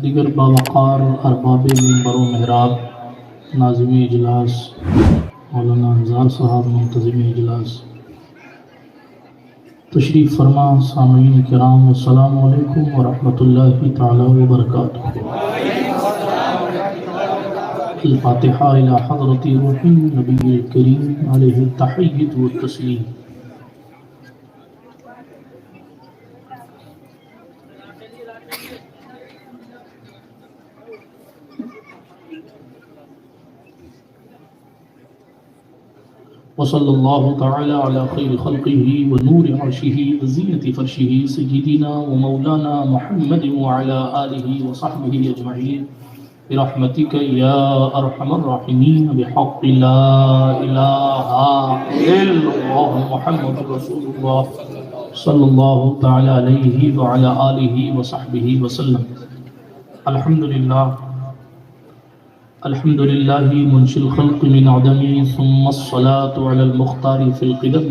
دیگر باوقار ارباب منبر و محراب، ناظم اجلاس مولانا انصار صاحب، منتظم اجلاس، تشریف فرما سامعین کرام، السلام علیکم ورحمۃ اللہ تعالی وبرکاتہ۔ الفاتحہ الی حضرت روح النبی الکریم علیہ التحیۃ والتسلیم۔ وصلی اللہ تعالی علی خیر خلقہ ونور عرشہ وزینۃ فرشہ سیدنا ومولانا محمد وعلی آلہ وصحبہ اجمعین برحمتک یا ارحم الراحمین بحق لا الہ الا اللہ محمد رسول اللہ صلی اللہ تعالی علیہ وعلی آلہ وصحبہ وسلم۔ الحمدللہ الحمد للہ منشی الخلق من عدم ثم الصلاة على المختار في القدم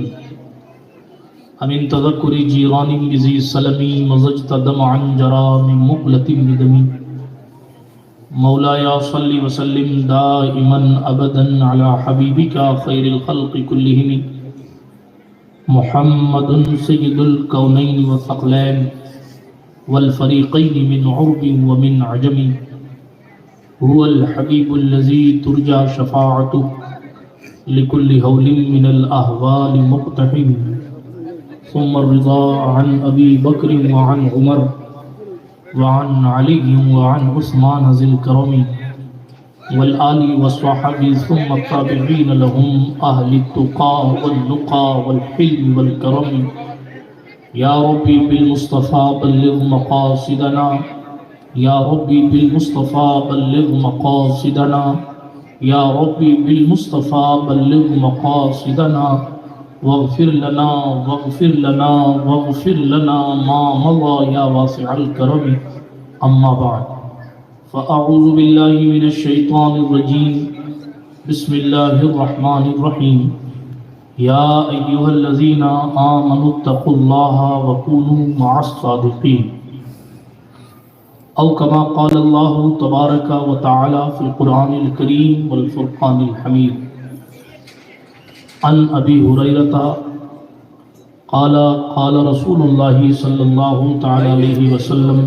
امن تذکر جیران بذی سلمی مزجت دمعا جرا من مقلة بدمی مولایا صلی وسلم دائما ابدا على حبیبک خیر الخلق کلہم محمد سید الکونین والثقلین والفریقین من عرب ومن عجم هو الحبیب الذی ترجى شفاعته لكل هول من الأهوال مقتحم ثم الرضا عن أبي بكر وعن عمر وعن علي وعن عثمان ذي الكرم والآل والصحب ثم التابعين لهم أهل التقى والنقى والحلم والكرم يا ربي بالمصطفى بلغ مقاصدنا یا ربی بالمصطفیٰ بلغ مقاصدنا یا ربی بالمصطفیٰ بلغ مقاصدنا واغفر لنا واغفر لنا واغفر لنا ما مضى یا واسع الکرم۔ اما بعد فاعوذ باللہ من الشیطان الرجیم، بسم اللہ الرحمن الرحیم۔ یا ایہا الذین آمنوا اتقوا اللہ وکونوا مع الصادقین، او کما قال اللہ تبارک و تعالی فی القرآن الکریم والفرقان الحمید۔ عن ابی ہریرہ قال قال رسول اللہ صلی اللہ تعالی علیہ وسلم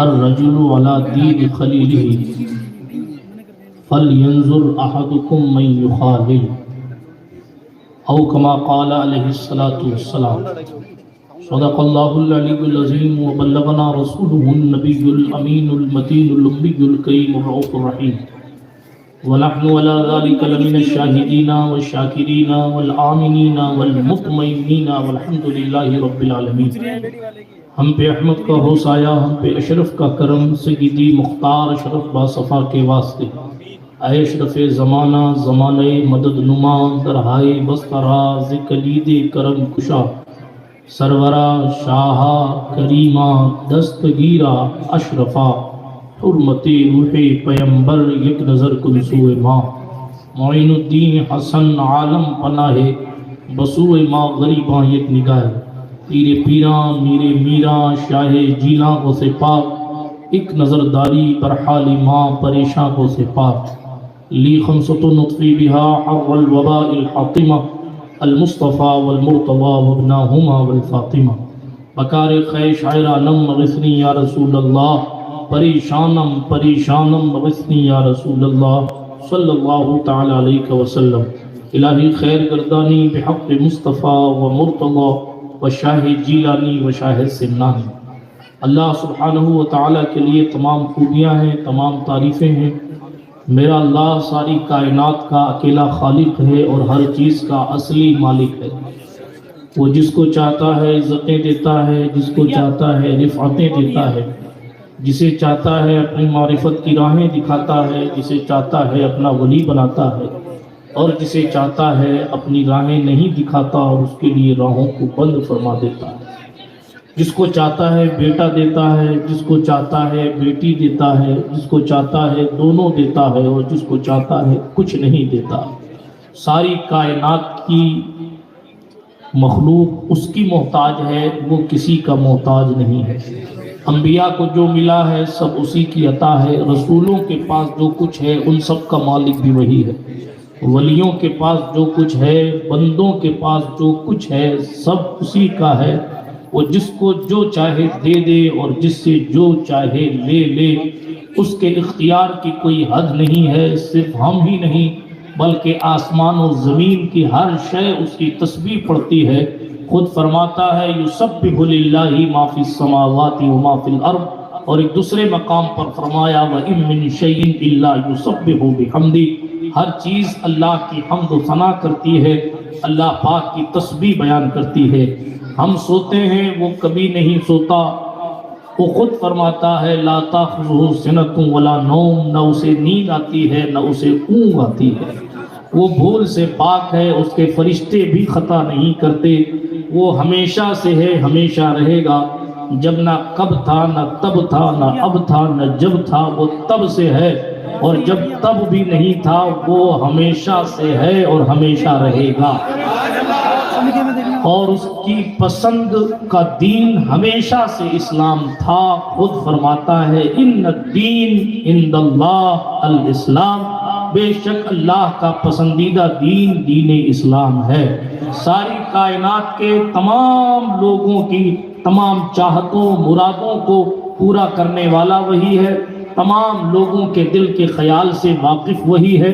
الرجل علی دین خلیلہ فلینظر احدکم من یخالل، او کما قال علیہ الصلاۃ والسلام۔ صدق اللہ العلی العظیم وبلغنا رسوله النبی الامین المتین الامی الکریم الرؤوف الرحیم، ونحن على ذلك لمن الشاہدین والشاکرین والآمنین والمطمئنین والحمد للہ رب العالمین۔ ہم پہ احمد کا ہو سایہ، ہم پہ اشرف کا کرم، سیدی مختار اشرف باصفا کے واسطے، اے اشرف زمانہ زمانہ مدد نما درہائے بستراز کلید کرم کشا، سرورا شاہا کریمہ دستگیرہ اشرفا، حرمتی روح پیمبر یک نظر کن سوئے ماں، معین الدین حسن عالم پناہ بسوئے ماں غریباں یک نگاہ، پیرے پیران میرے میران شاہ جیلاں کو سے پاک، ایک نظر داری پر حال ماں پریشاں کو سے پاک، لی خمسۃ نطفی بہا حر الوباء الحاطمہ المصطفیٰ والمرتضیٰ وابناہما والفاطمہ، بکار خیش عیرانم مغثنی یا رسول اللہ، پریشانم پریشانم مغثنی یا رسول اللہ صلی اللہ تعالی علیہ وسلم۔ الہی خیر گردانی بحق مصطفیٰ ومرتضیٰ وشاہ جیلانی وشاہ سمنانی۔ اللہ سبحانہ وتعالی کے لیے تمام خوبیاں ہیں، تمام تعریفیں ہیں۔ میرا اللہ ساری کائنات کا اکیلا خالق ہے اور ہر چیز کا اصلی مالک ہے۔ وہ جس کو چاہتا ہے عزتیں دیتا ہے، جس کو چاہتا ہے رفعتیں دیتا ہے، جسے چاہتا ہے اپنی معرفت کی راہیں دکھاتا ہے، جسے چاہتا ہے اپنا ولی بناتا ہے، اور جسے چاہتا ہے اپنی راہیں نہیں دکھاتا اور اس کے لیے راہوں کو بند فرما دیتا ہے۔ جس کو چاہتا ہے بیٹا دیتا ہے، جس کو چاہتا ہے بیٹی دیتا ہے، جس کو چاہتا ہے دونوں دیتا ہے، اور جس کو چاہتا ہے کچھ نہیں دیتا۔ ساری کائنات کی مخلوق اس کی محتاج ہے، وہ کسی کا محتاج نہیں ہے۔ انبیاء کو جو ملا ہے سب اسی کی عطا ہے، رسولوں کے پاس جو کچھ ہے ان سب کا مالک بھی وہی ہے، ولیوں کے پاس جو کچھ ہے، بندوں کے پاس جو کچھ ہے سب اسی کا ہے۔ وہ جس کو جو چاہے دے دے اور جس سے جو چاہے لے لے، اس کے اختیار کی کوئی حد نہیں ہے۔ صرف ہم ہی نہیں بلکہ آسمان و زمین کی ہر شے اس کی تسبیح پڑھتی ہے۔ خود فرماتا ہے یسبح للہ ما فی السماوات و ما فی الارض، اور ایک دوسرے مقام پر فرمایا وَإِن مِّن شَيْءٍ إِلَّا يُسَبِّحُ بِحَمْدِهِ، ہر چیز اللہ کی حمد و ثنا کرتی ہے، اللہ پاک کی تسبیح بیان کرتی ہے۔ ہم سوتے ہیں وہ کبھی نہیں سوتا، وہ خود فرماتا ہے لا تأخذہ سنۃ ولا نوم، نہ اسے نیند آتی ہے نہ اسے اونگ آتی ہے، وہ بھول سے پاک ہے، اس کے فرشتے بھی خطا نہیں کرتے، وہ ہمیشہ سے ہے ہمیشہ رہے گا، جب نہ کب تھا نہ تب تھا نہ اب تھا نہ جب تھا، وہ تب سے ہے، اور جب تب بھی نہیں تھا وہ ہمیشہ سے ہے اور ہمیشہ رہے گا، اور اس کی پسند کا دین ہمیشہ سے اسلام تھا۔ خود فرماتا ہے ان الدین عند اللہ الاسلام، بے شک اللہ کا پسندیدہ دین دین اسلام ہے۔ ساری کائنات کے تمام لوگوں کی تمام چاہتوں مرادوں کو پورا کرنے والا وہی ہے، تمام لوگوں کے دل کے خیال سے واقف وہی ہے،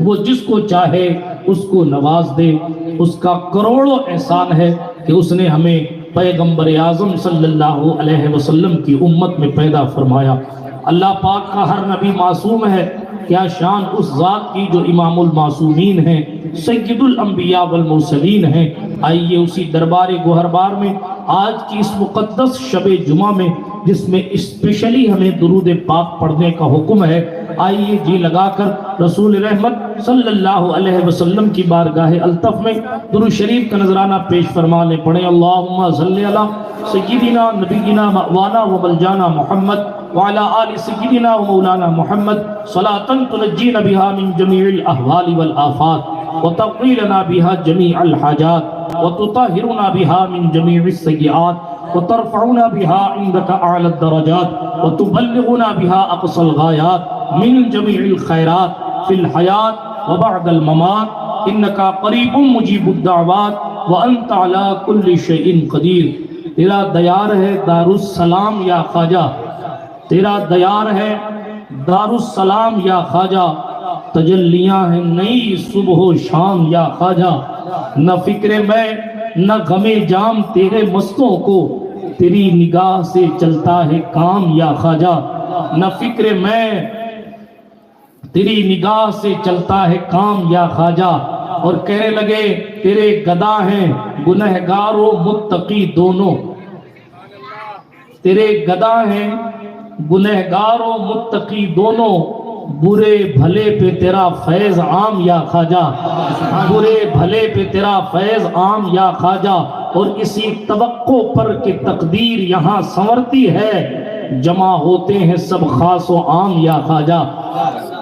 وہ جس کو چاہے اس کو نواز دے۔ اس کا کروڑوں احسان ہے کہ اس نے ہمیں پیغمبر اعظم صلی اللہ علیہ وسلم کی امت میں پیدا فرمایا۔ اللہ پاک کا ہر نبی معصوم ہے، کیا شان اس ذات کی جو امام المعصومین ہیں، سید الانبیاء والمرسلین ہیں۔ آئیے اسی دربار گوہربار میں آج کی اس مقدس شب جمعہ میں، جس میں اسپیشلی ہمیں درود پاک پڑھنے کا حکم ہے، آئیے جی لگا کر رسول رحمت صلی اللہ علیہ وسلم کی بارگاہ الطف میں درود شریف کا نذرانہ پیش فرمانے پڑھیں۔ اللہم صلی علی سیدنا نبینا مأوانا و ملجانا محمد وعلى آل سیدنا و مولانا محمد صلاة تنجینا بها من جمیع الاحوال والآفات وتقضی بها جمیع الحاجات وتطہرنا بها من جمیع السیئات وترفعنا بها عندك اعلى الدرجات وتبلغنا بها اقصى الغایات من جمیع الخیرات فی الحیات وبعد الممات انك قریب مجیب الدعوات وانت على كل شیء قدیر۔ تیرا دیار ہے دار السلام یا خواجہ، تیرا دیار ہے دار السلام یا خواجہ، تجلیاں ہیں نئی صبح و شام یا خواجہ، نہ فکر میں نہ غم جام تیرے مستوں کو، تیری نگاہ سے چلتا ہے کام یا خواجہ، نہ فکر میں تیری نگاہ سے چلتا ہے کام یا خواجہ۔ اور کہنے لگے تیرے گدا ہیں گنہگار و متقی دونوں، تیرے گدا ہیں گنہگار و متقی دونوں، برے بھلے پہ تیرا فیض عام یا خواجہ، برے بھلے پہ تیرا فیض عام یا خواجہ۔ اور اسی توقع پر کہ تقدیر یہاں سنورتی ہے، جمع ہوتے ہیں سب خاص و عام یا خواجہ۔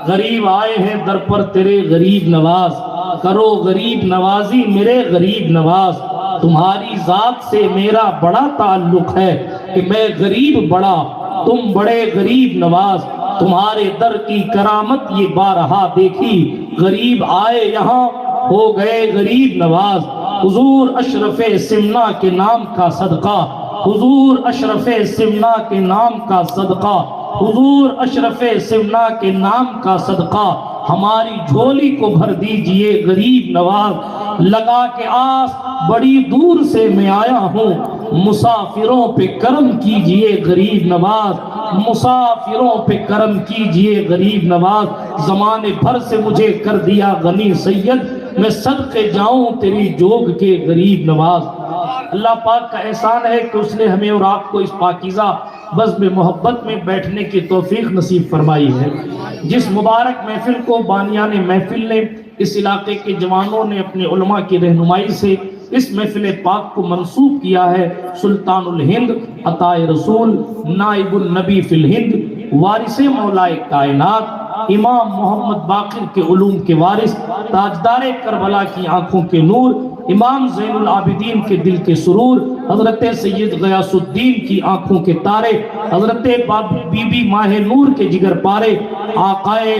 غریب آئے ہیں در پر تیرے غریب نواز، کرو غریب نوازی میرے غریب نواز۔ تمہاری ذات سے میرا بڑا تعلق ہے کہ میں غریب بڑا تم بڑے غریب نواز، تمہارے در کی کرامت یہ بارہا دیکھی، غریب آئے یہاں ہو گئے غریب نواز۔ حضور اشرف سمنا کے نام کا صدقہ، حضور اشرف سمنا کے نام کا صدقہ، حضور اشرف سمنا کے نام کا صدقہ، ہماری جھولی کو بھر دیجئے غریب نواز۔ لگا کے آس بڑی دور سے میں آیا ہوں، مسافروں پہ کرم کیجئے غریب نواز، مسافروں پہ کرم کیجئے غریب نواز۔ زمانے بھر سے مجھے کر دیا غنی سید، میں صدقے جاؤں تیری جوگ کے غریب نواز۔ اللہ پاک کا احسان ہے کہ اس نے ہمیں اور آپ کو اس پاکیزہ بزم محبت میں بیٹھنے کی توفیق نصیب فرمائی ہے۔ جس مبارک محفل کو بانیان محفل نے، اس علاقے کے جوانوں نے اپنے علماء کی رہنمائی سے اس محفل پاک کو منسوب کیا ہے، سلطان الہند عطا رسول نائب النبی فی الہند وارث مولائے کائنات امام محمد باقر کے علوم کے وارث تاجدار کربلا کی آنکھوں کے نور امام زین العابدین کے دل کے سرور، حضرت سید غیاث الدین کی آنکھوں کے تارے، حضرت بی بی ماہ نور کے جگر پارے، آقائے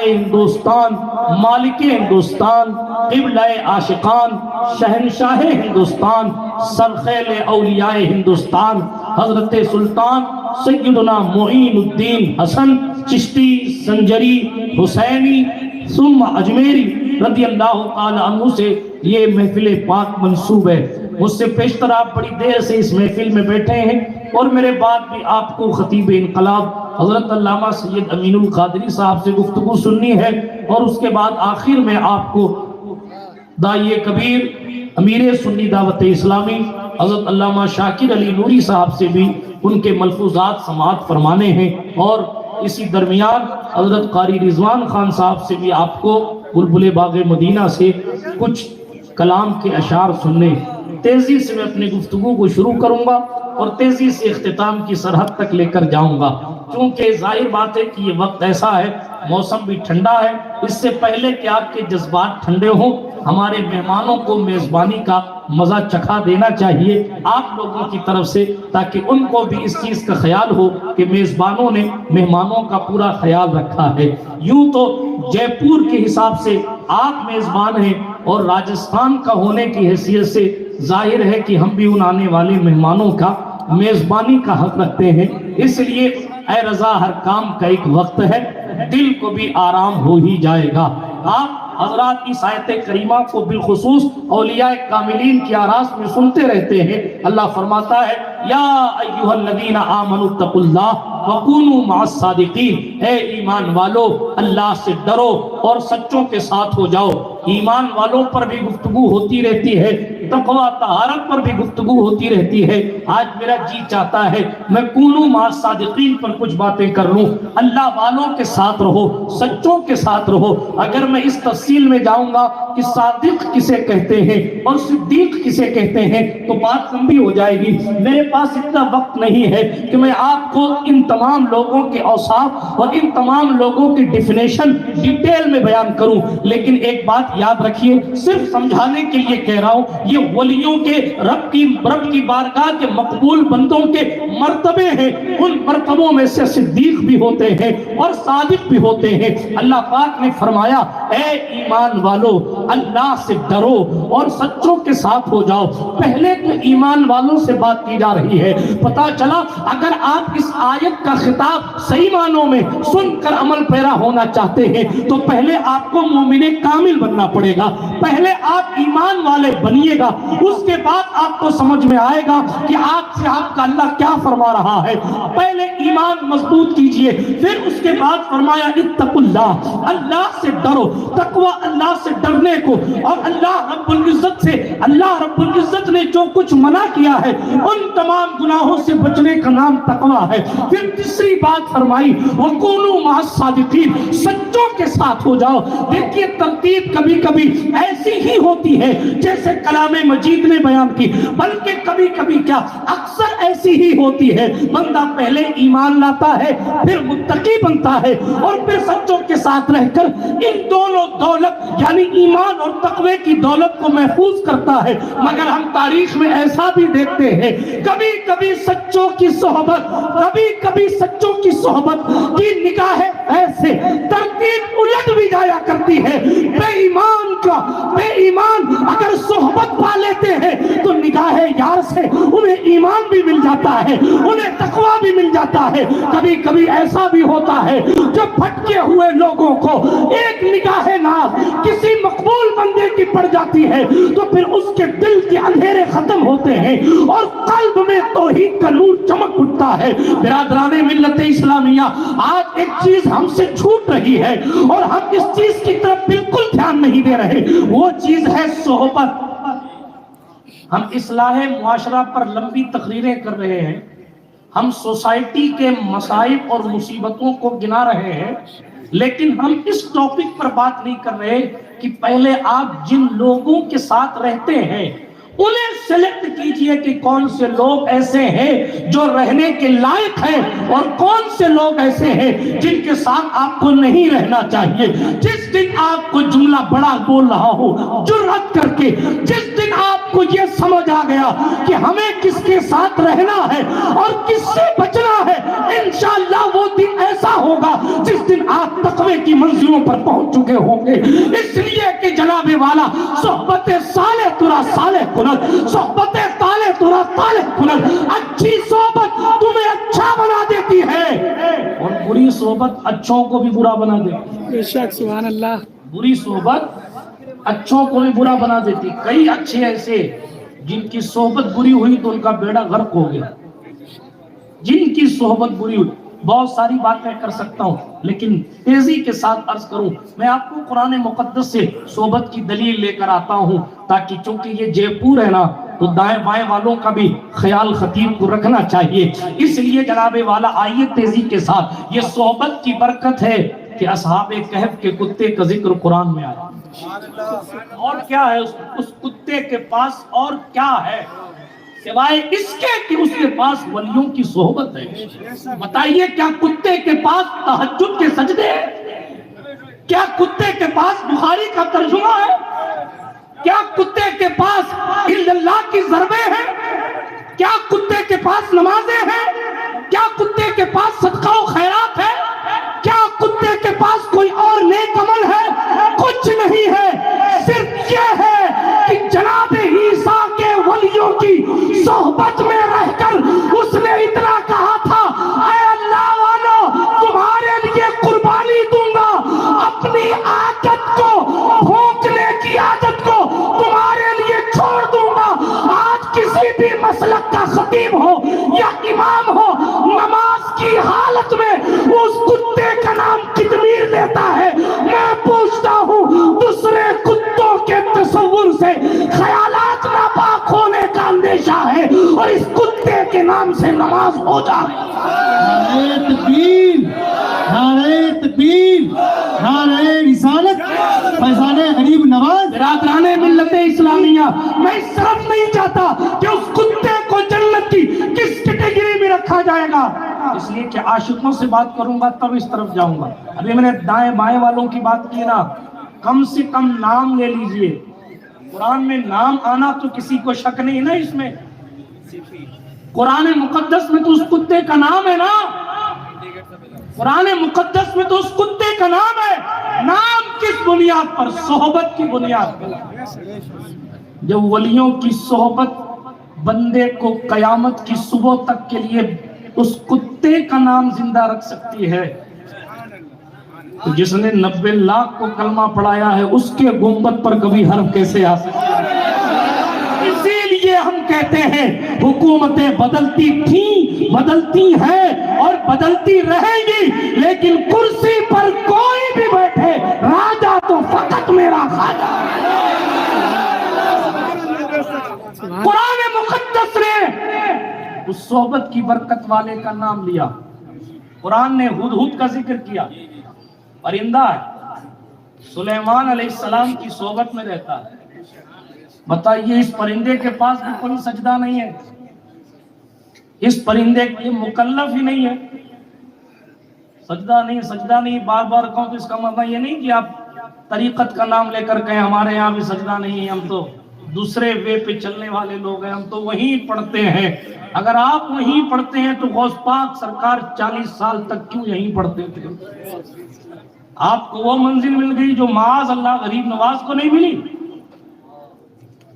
ہندوستان، مالک ہندوستان، قبلہ عاشقان، شہنشاہ ہندوستان، سرخیل اولیاء ہندوستان، حضرت سلطان سیدنا معین الدین حسن چشتی سنجری حسینی ثم اجمیری رضی اللہ تعالی عنہ سے یہ محفل پاک منسوب ہے۔ مجھ سے پیشتر آپ بڑی دیر سے اس محفل میں بیٹھے ہیں اور میرے بعد بھی آپ کو خطیب انقلاب حضرت علامہ سید امین القادری صاحب سے گفتگو سننی ہے، اور اس کے بعد آخر میں آپ کو داعی کبیر امیر سنی دعوت اسلامی حضرت علامہ شاکر علی نوری صاحب سے بھی ان کے ملفوظات سماعت فرمانے ہیں، اور اسی درمیان حضرت قاری رضوان خان صاحب سے بھی آپ کو بلبل باغ مدینہ سے کچھ کلام کے اشعار سننے۔ تیزی سے میں اپنی گفتگو کو شروع کروں گا اور تیزی سے اختتام کی سرحد تک لے کر جاؤں گا، کیونکہ ظاہر بات ہے کہ یہ وقت ایسا ہے، موسم بھی ٹھنڈا ہے۔ اس سے پہلے کہ آپ کے جذبات ٹھنڈے ہوں، ہمارے مہمانوں کو میزبانی کا مزہ چکھا دینا چاہیے آپ لوگوں کی طرف سے، تاکہ ان کو بھی اس چیز کا خیال ہو کہ میزبانوں نے مہمانوں کا پورا خیال رکھا ہے۔ یوں تو جے پور کے حساب سے آپ میزبان ہیں، اور راجستھان کا ہونے کی حیثیت سے ظاہر ہے کہ ہم بھی ان آنے والے مہمانوں کا میزبانی کا حق رکھتے ہیں۔ اس لیے اے رضا ہر کام کا ایک وقت ہے، دل کو بھی آرام ہو ہی جائے گا۔ آپ حضرات اس آیت کریمہ کو بالخصوص اولیاء کاملین کی آراز میں سنتے رہتے ہیں۔ اللہ فرماتا ہے یا ایھا الذین آمنوا اتقوا اللہ وکونوا مع الصادقین، اے ایمان والو اللہ سے ڈرو اور سچوں کے ساتھ ہو جاؤ۔ ایمان والوں پر بھی گفتگو ہوتی رہتی ہے، تقویٰ طہارت پر بھی گفتگو ہوتی رہتی ہے۔ آج میرا جی چاہتا ہے میں کونوا مع الصادقین پر کچھ باتیں کر لوں۔ اللہ والوں کے ساتھ رہو، سچوں کے ساتھ رہو۔ اگر میں اس تفصیل میں جاؤں گا کہ صادق کسے کہتے ہیں اور صدیق کسے کہتے ہیں تو بات لمبی ہو جائے گی۔ میرے پاس اتنا وقت نہیں ہے کہ میں آپ کو ان تمام لوگوں کے اوصاف اور ان تمام لوگوں کی ڈیفینیشن ڈیٹیل میں بیان کروں، لیکن ایک بات یاد رکھیے، صرف سمجھانے کے لیے کہہ رہا ہوں، یہ ولیوں کے رب کی بارگاہ کے مقبول بندوں کے مرتبے ہیں۔ ان مرتبوں میں سے صدیق بھی ہوتے ہیں اور صادق بھی ہوتے ہیں۔ اللہ پاک نے فرمایا اے ایمان والو اللہ سے ڈرو اور سچوں کے ساتھ ہو جاؤ۔ پہلے تو ایمان والوں سے بات کی جا رہی ہے۔ پتا چلا اگر آپ اس آیت کا خطاب صحیح معنوں میں سن کر عمل پیرا ہونا چاہتے ہیں تو پہلے آپ کو مومن کامل بننا پڑے گا۔ پہلے آپ ایمان والے بنیے گا، اس کے بعد آپ کو سمجھ میں آئے گا کہ آپ سے آپ کا اللہ کیا فرما رہا ہے۔ پہلے ایمان مضبوط کیجئے، پھر اس کے بعد فرمایا اتقوا اللہ، اللہ سے ڈرو۔ تقوی اللہ سے ڈرنے کو، اور اللہ رب العزت نے جو کچھ منع کیا ہے ان تمام گناہوں سے بچنے کا نام تقوی ہے۔ پھر تیسری بات فرمائی وَكُونُوا مَعَ الصَّادِقِينَ، سچوں کے ساتھ ہو جاؤ۔ دیکھیے ترتیب کبھی کبھی ایسی ہی ہوتی ہے جیسے کلام مجید نے بیان کی، بلکہ کبھی کبھی کیا اکثر ایسی ہی ہوتی ہے، بندہ پہلے ایمان لاتا ہے پھر متقی بنتا ہے اور پھر سچوں کے ساتھ رہ کر ان دونوں دولت یعنی ایمان اور تقوی کی دولت کو محفوظ کرتا ہے۔ مگر ہم تاریخ میں ایسا بھی دیکھتے ہیں کبھی کبھی سچوں کی صحبت کی نگاہیں ایسے ترتیب الٹ بھی جایا کرتی ہے۔ بے ایمان اگر صحبت پا لیتے ہیں تو نگاہ یار سے انہیں ایمان بھی مل جاتا ہے، انہیں تقوی بھی مل جاتا ہے۔ کبھی کبھی ایسا بھی ہوتا ہے جب بھٹکے ہوئے لوگوں کو ایک نگاہ ناز کسی مقبول بندے کی پڑ جاتی ہے تو پھر اس کے دل کے اندھیرے ختم ہوتے ہیں اور قلب میں توحید کا نور چمک اٹھتا ہے۔ برادران ملت اسلامیہ، آج ایک چیز ہم سے چھوٹ رہی ہے اور ہم اس چیز کی طرف بالکل دھیان نہیں دے رہے، وہ چیز ہے صحبت۔ ہم اصلاح معاشرہ پر لمبی تقریریں کر رہے ہیں، ہم سوسائٹی کے مصائب اور مصیبتوں کو گنا رہے ہیں، لیکن ہم اس ٹاپک پر بات نہیں کر رہے کہ پہلے آپ جن لوگوں کے ساتھ رہتے ہیں انہیں سلیکٹ کیجئے کہ کون سے لوگ ایسے ہیں جو رہنے کے لائق ہیں اور کون سے لوگ ایسے ہیں جن کے ساتھ آپ کو نہیں رہنا چاہیے. جس دن آپ کو جملہ بڑا بول رہا ہو جرأت کر کے, جس دن آپ کو یہ سمجھ آ گیا کہ ہمیں کس کے ساتھ رہنا ہے اور کس سے بچنا ہے, انشاءاللہ وہ دن ایسا ہوگا جس دن آپ تقوی کی منزلوں پر پہنچ چکے ہوں گے. اس لیے کہ جناب والا صحبت صالح ترا صالح کنل, صحبت طالح ترا طالح کنل. اچھی صحبت تمہیں اچھا بنا دیتی ہے اور بری صحبت اچھوں کو بھی برا بنا دیتی ہے. بے شک, سبحان اللہ. بری صحبت اچھوں کو بھی برا بنا دیتی. کئی اچھے ایسے جن کی صحبت بری ہوئی تو ان کا بیڑا غرق ہو گیا. جن کی صحبت بری ہوئی, بہت ساری باتیں کر سکتا ہوں لیکن تیزی کے ساتھ عرض کروں. میں آپ کو قرآن مقدس سے صحبت کی دلیل لے کر آتا ہوں تاکہ چونکہ یہ جے پور ہے نا تو دائیں بائیں والوں کا بھی خیال خطیب کو رکھنا چاہیے. اس لیے جناب والا آئیے تیزی کے ساتھ. یہ صحبت کی برکت ہے کہ اصحاب کہف کے کتے کا ذکر قرآن میں آیا. اور کیا ہے اس کتے کے پاس, اور کیا ہے سوائے اس کے کہ اس کے پاس ولیوں کی صحبت ہے. بتائیے کیا کتے کے پاس تہجد کے سجدے ہیں؟ کیا کتے کے پاس بخاری کا ترجمہ ہے؟ کیا کتے کے پاس الا اللہ کی ضربیں ہیں؟ کیا کتے کے پاس نمازیں ہیں؟ کیا کتے کے پاس صدقہ و خیرات ہے؟ کیا کتے کے پاس کوئی اور نیک عمل ہے؟ کچھ نہیں ہے. صرف یہ ہے کہ جناب عیسیٰ کے ولیوں کی صحبت میں رہ کر اس نے اتنا کہا تھا, اے اللہ والو تمہارے لیے قربانی دوں گا, اپنی عادت کو, بھونکنے کی عادت کو تمہارے لیے چھوڑ دوں گا. آج کسی بھی مسلک کا خطیب ہو یا امام ہو, نماز کی حالت میں اس کتے کا نام قطمیر لیتا ہے. میں پوچھتا ہوں دوسرے کتوں کے تصور سے خیالات ناپاک ہونے کا اندیشہ ہے اور اس کتے کے نام سے نماز ہو جائے. نعرہ تکبیر, نعرہ تکبیر, نعرہ رسالت, فیضان غریب نواز. برادران ملت اسلامیہ, میں اس طرف نہیں چاہتا کہ اس کتے کو جنت کی کس کیٹیگری میں رکھا جائے گا, اس لیے کہ عاشقوں سے بات کروں گا تب اس طرف جاؤں گا. ابھی میں نے دائیں بائیں والوں کی بات کی نا, کم سے کم نام لے لیجئے. قرآن میں نام آنا تو کسی کو شک نہیں نا اس میں. قرآن مقدس میں تو اس کتے کا نام ہے نا, قرآن مقدس میں تو اس کتے کا نام ہے. نام کس بنیاد پر؟ صحبت کی بنیاد پر. جب ولیوں کی صحبت بندے کو قیامت کی صبح تک کے لیے اس کتے کا نام زندہ رکھ سکتی ہے, تو جس نے 90 لاکھ کو کلمہ پڑھایا ہے اس کے گنبد پر کبھی حرف کیسے آ سکتا ہے؟ اسی لیے ہم کہتے ہیں حکومتیں بدلتی تھیں, بدلتی ہیں اور بدلتی رہیں گی, لیکن کرسی پر کوئی بھی بیٹھے, راجہ تو فقط میرا خواجہ. قرآن مقدس نے اس صحبت کی برکت والے کا نام لیا. قرآن نے ہدہد کا ذکر کیا, پرندہ ہے, سلیمان علیہ السلام کی صحبت میں رہتا ہے. بتائیے اس پرندے کے پاس بھی کوئی سجدہ نہیں ہے, اس پرندے کے مکلف ہی نہیں ہے, سجدہ نہیں, سجدہ نہیں. بار بار کہوں تو اس کا مطلب یہ نہیں کہ آپ طریقت کا نام لے کر کہیں ہمارے یہاں بھی سجدہ نہیں ہے, ہم تو دوسرے وے پہ چلنے والے لوگ ہیں, ہم تو وہیں پڑھتے ہیں. اگر آپ وہیں پڑھتے ہیں تو غوث پاک سرکار 40 سال تک کیوں یہیں پڑھتے تھے؟ آپ کو وہ منزل مل گئی جو معاذ اللہ غریب نواز کو نہیں ملی.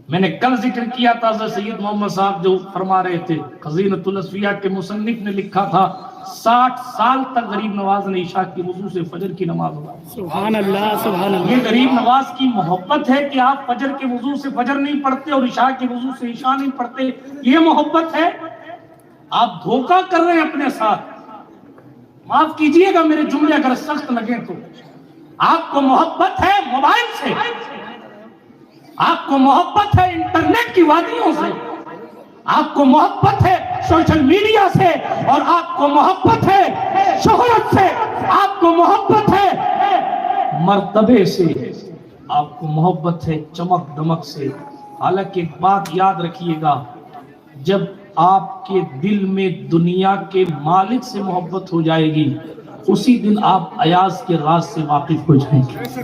میں نے کل ذکر کیا تھا سید محمد صاحب جو فرما رہے تھے, خزینۃ الاصفیاء کے مصنف نے لکھا تھا 60 سال تک غریب نواز نے عشاء کی وضو سے فجر کی نماز پڑھی. سبحان اللہ, سبحان اللہ. یہ غریب نواز کی محبت ہے کہ آپ فجر کے وضو سے فجر نہیں پڑھتے اور عشاء کے وضو سے عشاء نہیں پڑھتے, یہ محبت ہے. آپ دھوکہ کر رہے ہیں اپنے ساتھ. معاف کیجئے گا میرے جملے اگر سخت لگے تو. آپ کو محبت ہے موبائل سے, آپ کو محبت ہے انٹرنیٹ کی وادیوں سے, آپ کو محبت ہے سوشل میڈیا سے, اور آپ کو محبت ہے شہرت سے, آپ کو محبت ہے مرتبے سے, آپ کو محبت ہے چمک دمک سے, حالانکہ ایک بات یاد رکھیے گا، جب آپ کے دل میں دنیا کے مالک سے محبت ہو جائے گی، اسی دن آپ ایاز کے راز سے واقف ہو جائیں گے۔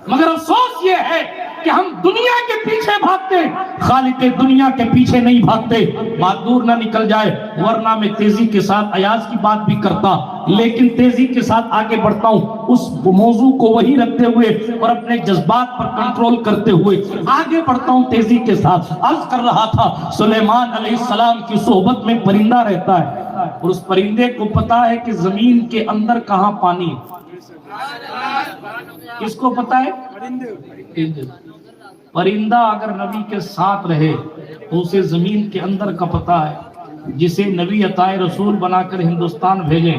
مگر افسوس یہ ہے کہ ہم دنیا کے پیچھے بھاگتے، خالق دنیا کے پیچھے نہیں بھاگتے۔ بات دور نہ نکل جائے، ورنہ میں تیزی کے ساتھ ایاز کی بات بھی کرتا، لیکن تیزی کے ساتھ آگے بڑھتا ہوں اس موضوع کو وہی رکھتے ہوئے اور اپنے جذبات پر کنٹرول کرتے ہوئے آگے بڑھتا ہوں تیزی کے ساتھ۔ عرض کر رہا تھا سلیمان علیہ السلام کی صحبت میں پرندہ رہتا ہے، اور اس پرندے کو پتا ہے کہ زمین کے اندر کہاں پانی ہے۔ کس کو پتا ہے؟ پرندہ اگر نبی کے ساتھ رہے تو اسے زمین کے اندر کا پتا ہے، جسے نبی عطائے رسول بنا کر ہندوستان بھیجیں،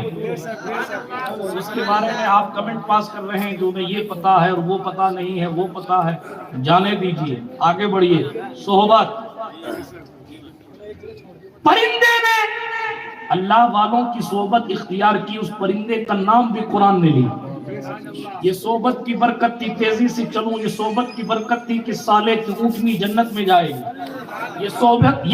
اس کے بارے میں آپ کمنٹ پاس کر رہے ہیں جو میں یہ پتا ہے اور وہ پتا نہیں ہے، وہ پتا ہے، جانے دیجئے، آگے بڑھئے۔ صحبت، پرندے نے اللہ والوں کی صحبت اختیار کی، اس پرندے کا نام بھی قرآن نے لیا۔ یہ صحبت کی برکت تھی، تیزی سے چلوں، یہ صحبت کی برکت تھی کہ سالے کی اونٹنی جنت میں جائے گی۔ یہ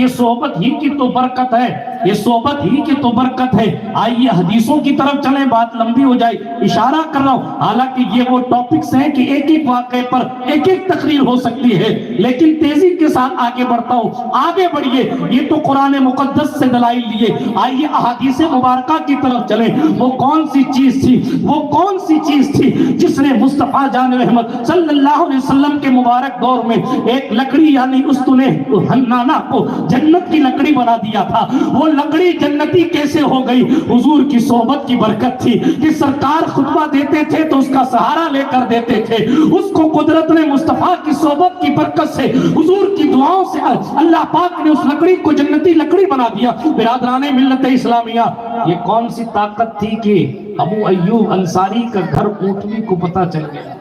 صحبت ہی کی تو برکت ہے، یہ صحبت ہی کی تو برکت ہے۔ آئیے حدیثوں کی طرف چلیں، بات لمبی ہو جائے، اشارہ کر رہا ہوں، حالانکہ یہ وہ ٹاپکس ہیں کہ ایک ایک واقعے پر ایک ایک تقریر ہو سکتی ہے، لیکن تیزی کے ساتھ آگے بڑھتا ہوں۔ آگے بڑھئے، یہ تو قرآن مقدس سے دلائل لیے، آئیے احادیث مبارکہ کی طرف چلیں۔ وہ کون سی چیز تھی، وہ کون سی چیز تھی جس نے مصطفیٰ جان رحمت صلی اللہ علیہ وسلم کے مبارک دور میں ایک لکڑی یعنی استنے حنانہ کو جنت کی لکڑی بنا دیا تھا؟ وہ لکڑی جنتی کیسے ہو گئی؟ حضور کی صحبت کی برکت تھی کہ سرکار خطبہ دیتے تھے تو اس کا سہارا لے کر دیتے تھے، اس کو قدرت نے مصطفیٰ کی صحبت کی برکت سے، حضور کی دعاؤں سے اللہ پاک نے اس لکڑی کو جنتی لکڑی بنا دیا۔ برادران ملت اسلامیہ، یہ کون سی طاقت تھی کہ ابو ایوب انصاری کا گھر اونٹنی کو پتا چل گیا؟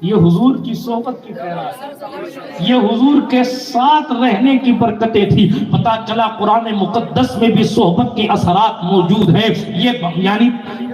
یہ حضور کی صحبت کی خیرات، یہ حضور کے ساتھ رہنے کی برکتیں تھی۔ پتا چلا قرآن مقدس میں بھی صحبت کے اثرات موجود ہیں، یہ یعنی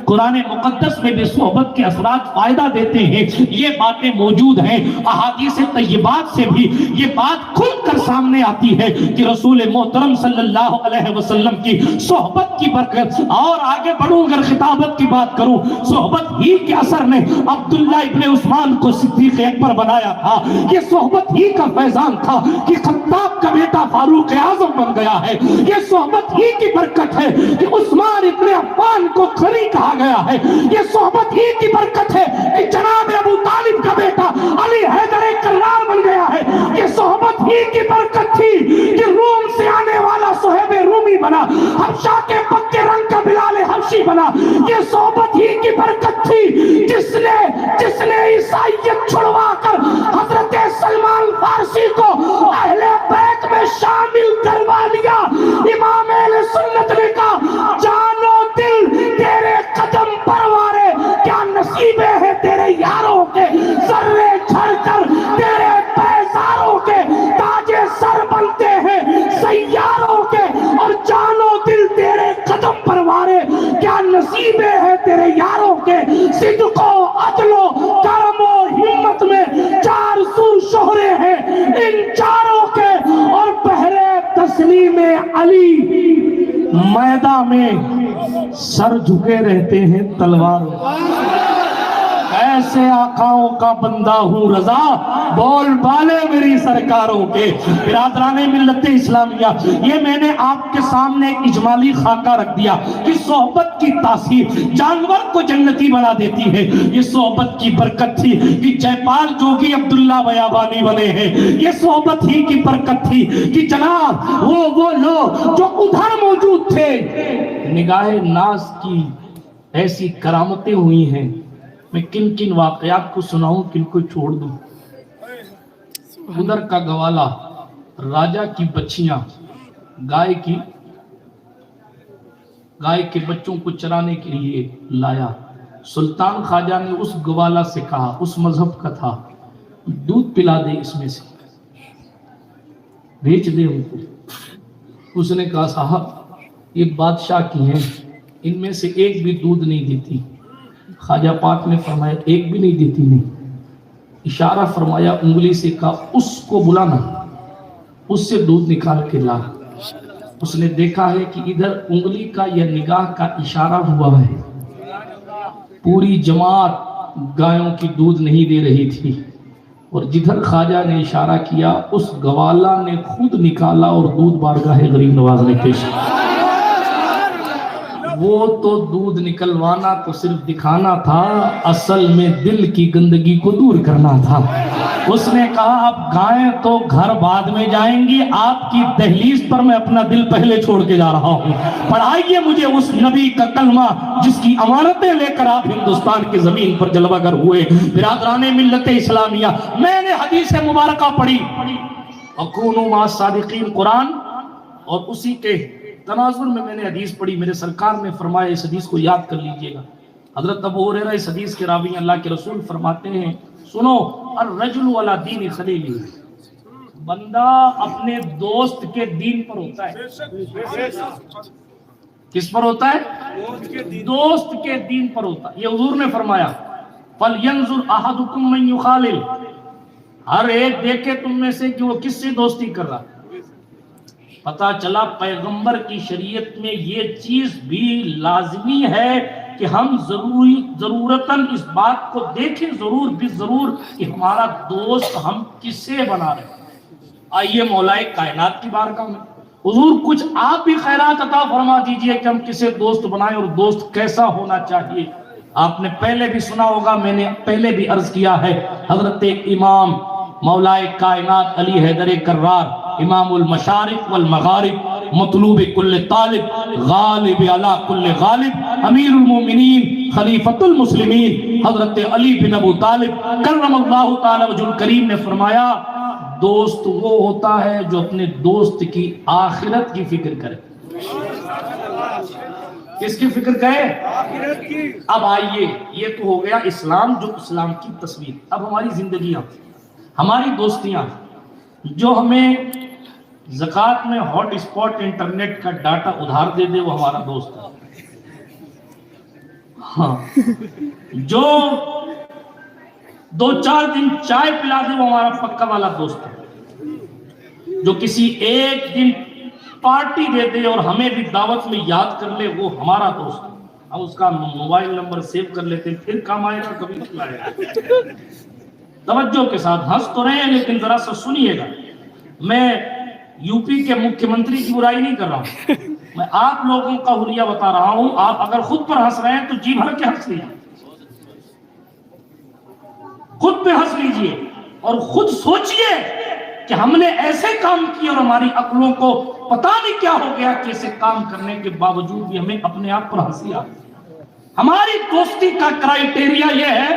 قرآن مقدس میں بھی صحبت کے اثرات فائدہ دیتے ہیں، یہ باتیں موجود ہیں۔ احادیث طیبات سے بھی یہ بات کھل کر سامنے آتی ہے کہ رسول محترم صلی اللہ علیہ وسلم کی صحبت کی برکت۔ اور آگے بڑھوں، اگر خطابت کی بات کروں، صحبت ہی کے اثر نے عبداللہ ابن عثمان کو صدیق اکبر بنایا تھا۔ یہ صحبت ہی کا فیضان تھا کہ خطاب کا بیٹا فاروق اعظم بن گیا ہے۔ یہ صحبت ہی کی برکت ہے کہ عثمان ابن عفان کو غنی کہا گیا ہے۔ یہ صحبت ہی کی برکت ہے کہ جناب ابو طالب کا بیٹا علی حیدر کرار بن گیا ہے۔ یہ صحبت ہی کی برکت تھی کہ روم سے آنے والا صہیب رومی بنا، حبشہ کے پکے رنگ کا بلال حبشی بنا۔ یہ صحبت ہی کی برکت تھی جس نے عیسائیت چھڑوا کر حضرت سلمان فارسی کو اہل بیت میں شامل کروا لیا۔ امام اہل سنت نے کہا جان و دل تیرے قدم پروارے، کیا نصیبیں ہیں تیرے یاروں کے، ذرے جھڑ کر تیرے بیزاروں کے تاج سر بنتے ہیں سیاروں کے، اور جان و دل تیرے قدم پروارے، کیا نصیبیں ہیں تیرے یاروں کے۔ صدق و عدل و کرم و ہمت میں چار سو شہرے ہیں ان چاروں کے، اور بہرے تسلیم علی میدان میں سر جھکے رہتے ہیں تلوار۔ ایسے آقاؤں کا بندہ ہوں رضا، بول بالے میری سرکاروں کے۔ برادران ملت اسلامیہ، یہ میں نے آپ کے سامنے ایک اجمالی خاکہ رکھ دیا کہ صحبت کی تاثیر جانور کو جنتی بنا دیتی ہے۔ یہ صحبت کی برکت تھی کہ جے پال جوگی عبداللہ بیابانی بنے ہیں۔ یہ صحبت ہی کی برکت تھی کہ جناب وہ لوگ جو ادھر موجود تھے، نگاہ ناز کی ایسی کرامتیں ہوئی ہیں۔ میں کن کن واقعات کو سناؤں، کن کو چھوڑ دوں؟ ادھر کا گوالا راجہ کی بچیاں گائے کے بچوں کو چرانے کے لیے لایا۔ سلطان خواجہ نے اس گوالا سے کہا، اس مذہب کا تھا، دودھ پلا دے، اس میں سے بھیج دے ان کو۔ اس نے کہا صاحب یہ بادشاہ کی ہیں، ان میں سے ایک بھی دودھ نہیں دیتی۔ خواجہ پاک نے فرمایا ایک بھی نہیں دیتی؟ نہیں۔ اشارہ فرمایا انگلی سے، کہا اس کو بلانا، اس سے دودھ نکال کے لا۔ اس نے دیکھا ہے کہ ادھر انگلی کا یا نگاہ کا اشارہ ہوا ہے، پوری جماعت گایوں کی دودھ نہیں دے رہی تھی، اور جدھر خواجہ نے اشارہ کیا اس گوالا نے خود نکالا اور دودھ بارگاہ غریب نواز نے پیش کیا۔ وہ تو دودھ نکلوانا تو صرف دکھانا تھا، اصل میں دل کی گندگی کو دور کرنا تھا۔ اس نے کہا اب گائیں تو گھر بعد میں جائیں گی، آپ کی دہلیز پر میں اپنا دل پہلے چھوڑ کے جا رہا ہوں۔ پڑھائیے مجھے اس نبی کا کلمہ جس کی امانتیں لے کر آپ ہندوستان کی زمین پر جلوہ گر ہوئے۔ برادران ملت اسلامیہ، میں نے حدیث مبارکہ پڑھی اکونوا مع الصادقین قرآن، اور اسی کے تناظر میں نے حدیث پڑھی، میرے سرکار نے فرمایا، اس حدیث کو یاد کر لیجئے گا۔ حضرت ابو ہریرہ اس حدیث کے راوی اللہ کے رسول فرماتے ہیں، سنو، الرجل علی دین خلیلہ، بندہ اپنے دوست کے دین پر ہوتا ہے۔ کس پر ہوتا ہے؟ دوست کے دین پر ہوتا ہے۔ یہ حضور نے فرمایا فَلْيَنْظُرْ أَحَدُكُمْ مَنْ يُخَالِلْ، ہر ایک دیکھے تم میں سے کہ وہ کس سے دوستی کر رہا۔ پتا چلا پیغمبر کی شریعت میں یہ چیز بھی لازمی ہے کہ ہم ضرورتاً اس بات کو دیکھیں ضرور بھی ضرور کہ ہمارا دوست ہم کس سے بنا رہے ہیں۔ آئیے مولائے کائنات کی بارگاہ میں، حضور کچھ آپ بھی خیرات عطا فرما دیجئے کہ ہم کسے دوست بنائیں اور دوست کیسا ہونا چاہیے۔ آپ نے پہلے بھی سنا ہوگا، میں نے پہلے بھی عرض کیا ہے، حضرت امام مولائے کائنات علی حیدر کرار، امام المشارق والمغارب، مطلوب کل طالب، غالب علی کل غالب، امیر المومنین، خلیفۃ المسلمین، حضرت علی بن ابو طالب کرم اللہ تعالی وجہ الکریم نے فرمایا دوست وہ ہوتا ہے جو اپنے دوست کی آخرت کی فکر کرے۔ کس کی فکر کرے؟ اب آئیے، یہ تو ہو گیا اسلام، جو اسلام کی تصویر۔ اب ہماری زندگیاں، ہماری دوستیاں، جو ہمیں زکوٰۃ میں ہاٹ اسپاٹ انٹرنیٹ کا ڈاٹا ادھار دے دے وہ ہمارا دوست ہے۔ ہاں، جو 2-4 دن چائے پلا دے وہ ہمارا پکا والا دوست ہے۔ جو کسی ایک دن پارٹی دے دے اور ہمیں بھی دعوت میں یاد کر لے وہ ہمارا دوست ہے۔ ہم اس کا موبائل نمبر سیو کر لیتے ہیں، پھر کام آئے گا کبھی نہیں آئے گا۔ توجہ کے ساتھ ہنس تو رہے ہیں لیکن ذرا سا سنیے گا، میں یو پی کے مکھیہ منتری کی برائی نہیں کر رہا ہوں، میں آپ لوگوں کا حلیہ بتا رہا ہوں۔ آپ اگر خود پر ہنس رہے ہیں تو جی بھر کے ہنس لیجیے، خود پہ ہنس لیجیے اور خود سوچئے کہ ہم نے ایسے کام کیے اور ہماری عقلوں کو پتہ نہیں کیا ہو گیا کہ ایسے کام کرنے کے باوجود بھی ہمیں اپنے آپ پر ہنسی آتی۔ ہماری دوستی کا کرائیٹیریا یہ ہے،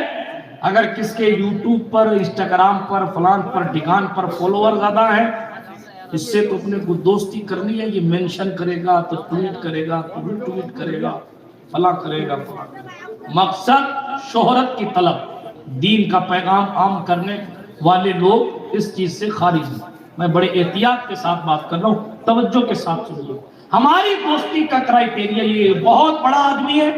اگر کس کے یوٹیوب پر، انسٹاگرام پر، فلان پر، ڈھکان پر فالوور زیادہ ہیں، اس سے تو اپنے کو دوستی کرنی ہے، یہ مینشن کرے گا تو ٹویٹ کرے گا تو ری ٹویٹ کرے گا، فلاں کرے گا فلاں۔ مقصد شہرت کی طلب، دین کا پیغام عام کرنے والے لوگ اس چیز سے خارج ہیں۔ میں بڑے احتیاط کے ساتھ بات کر رہا ہوں، توجہ کے ساتھ سنیے۔ ہماری دوستی کا کرائیٹیریا یہ بہت بڑا آدمی ہے،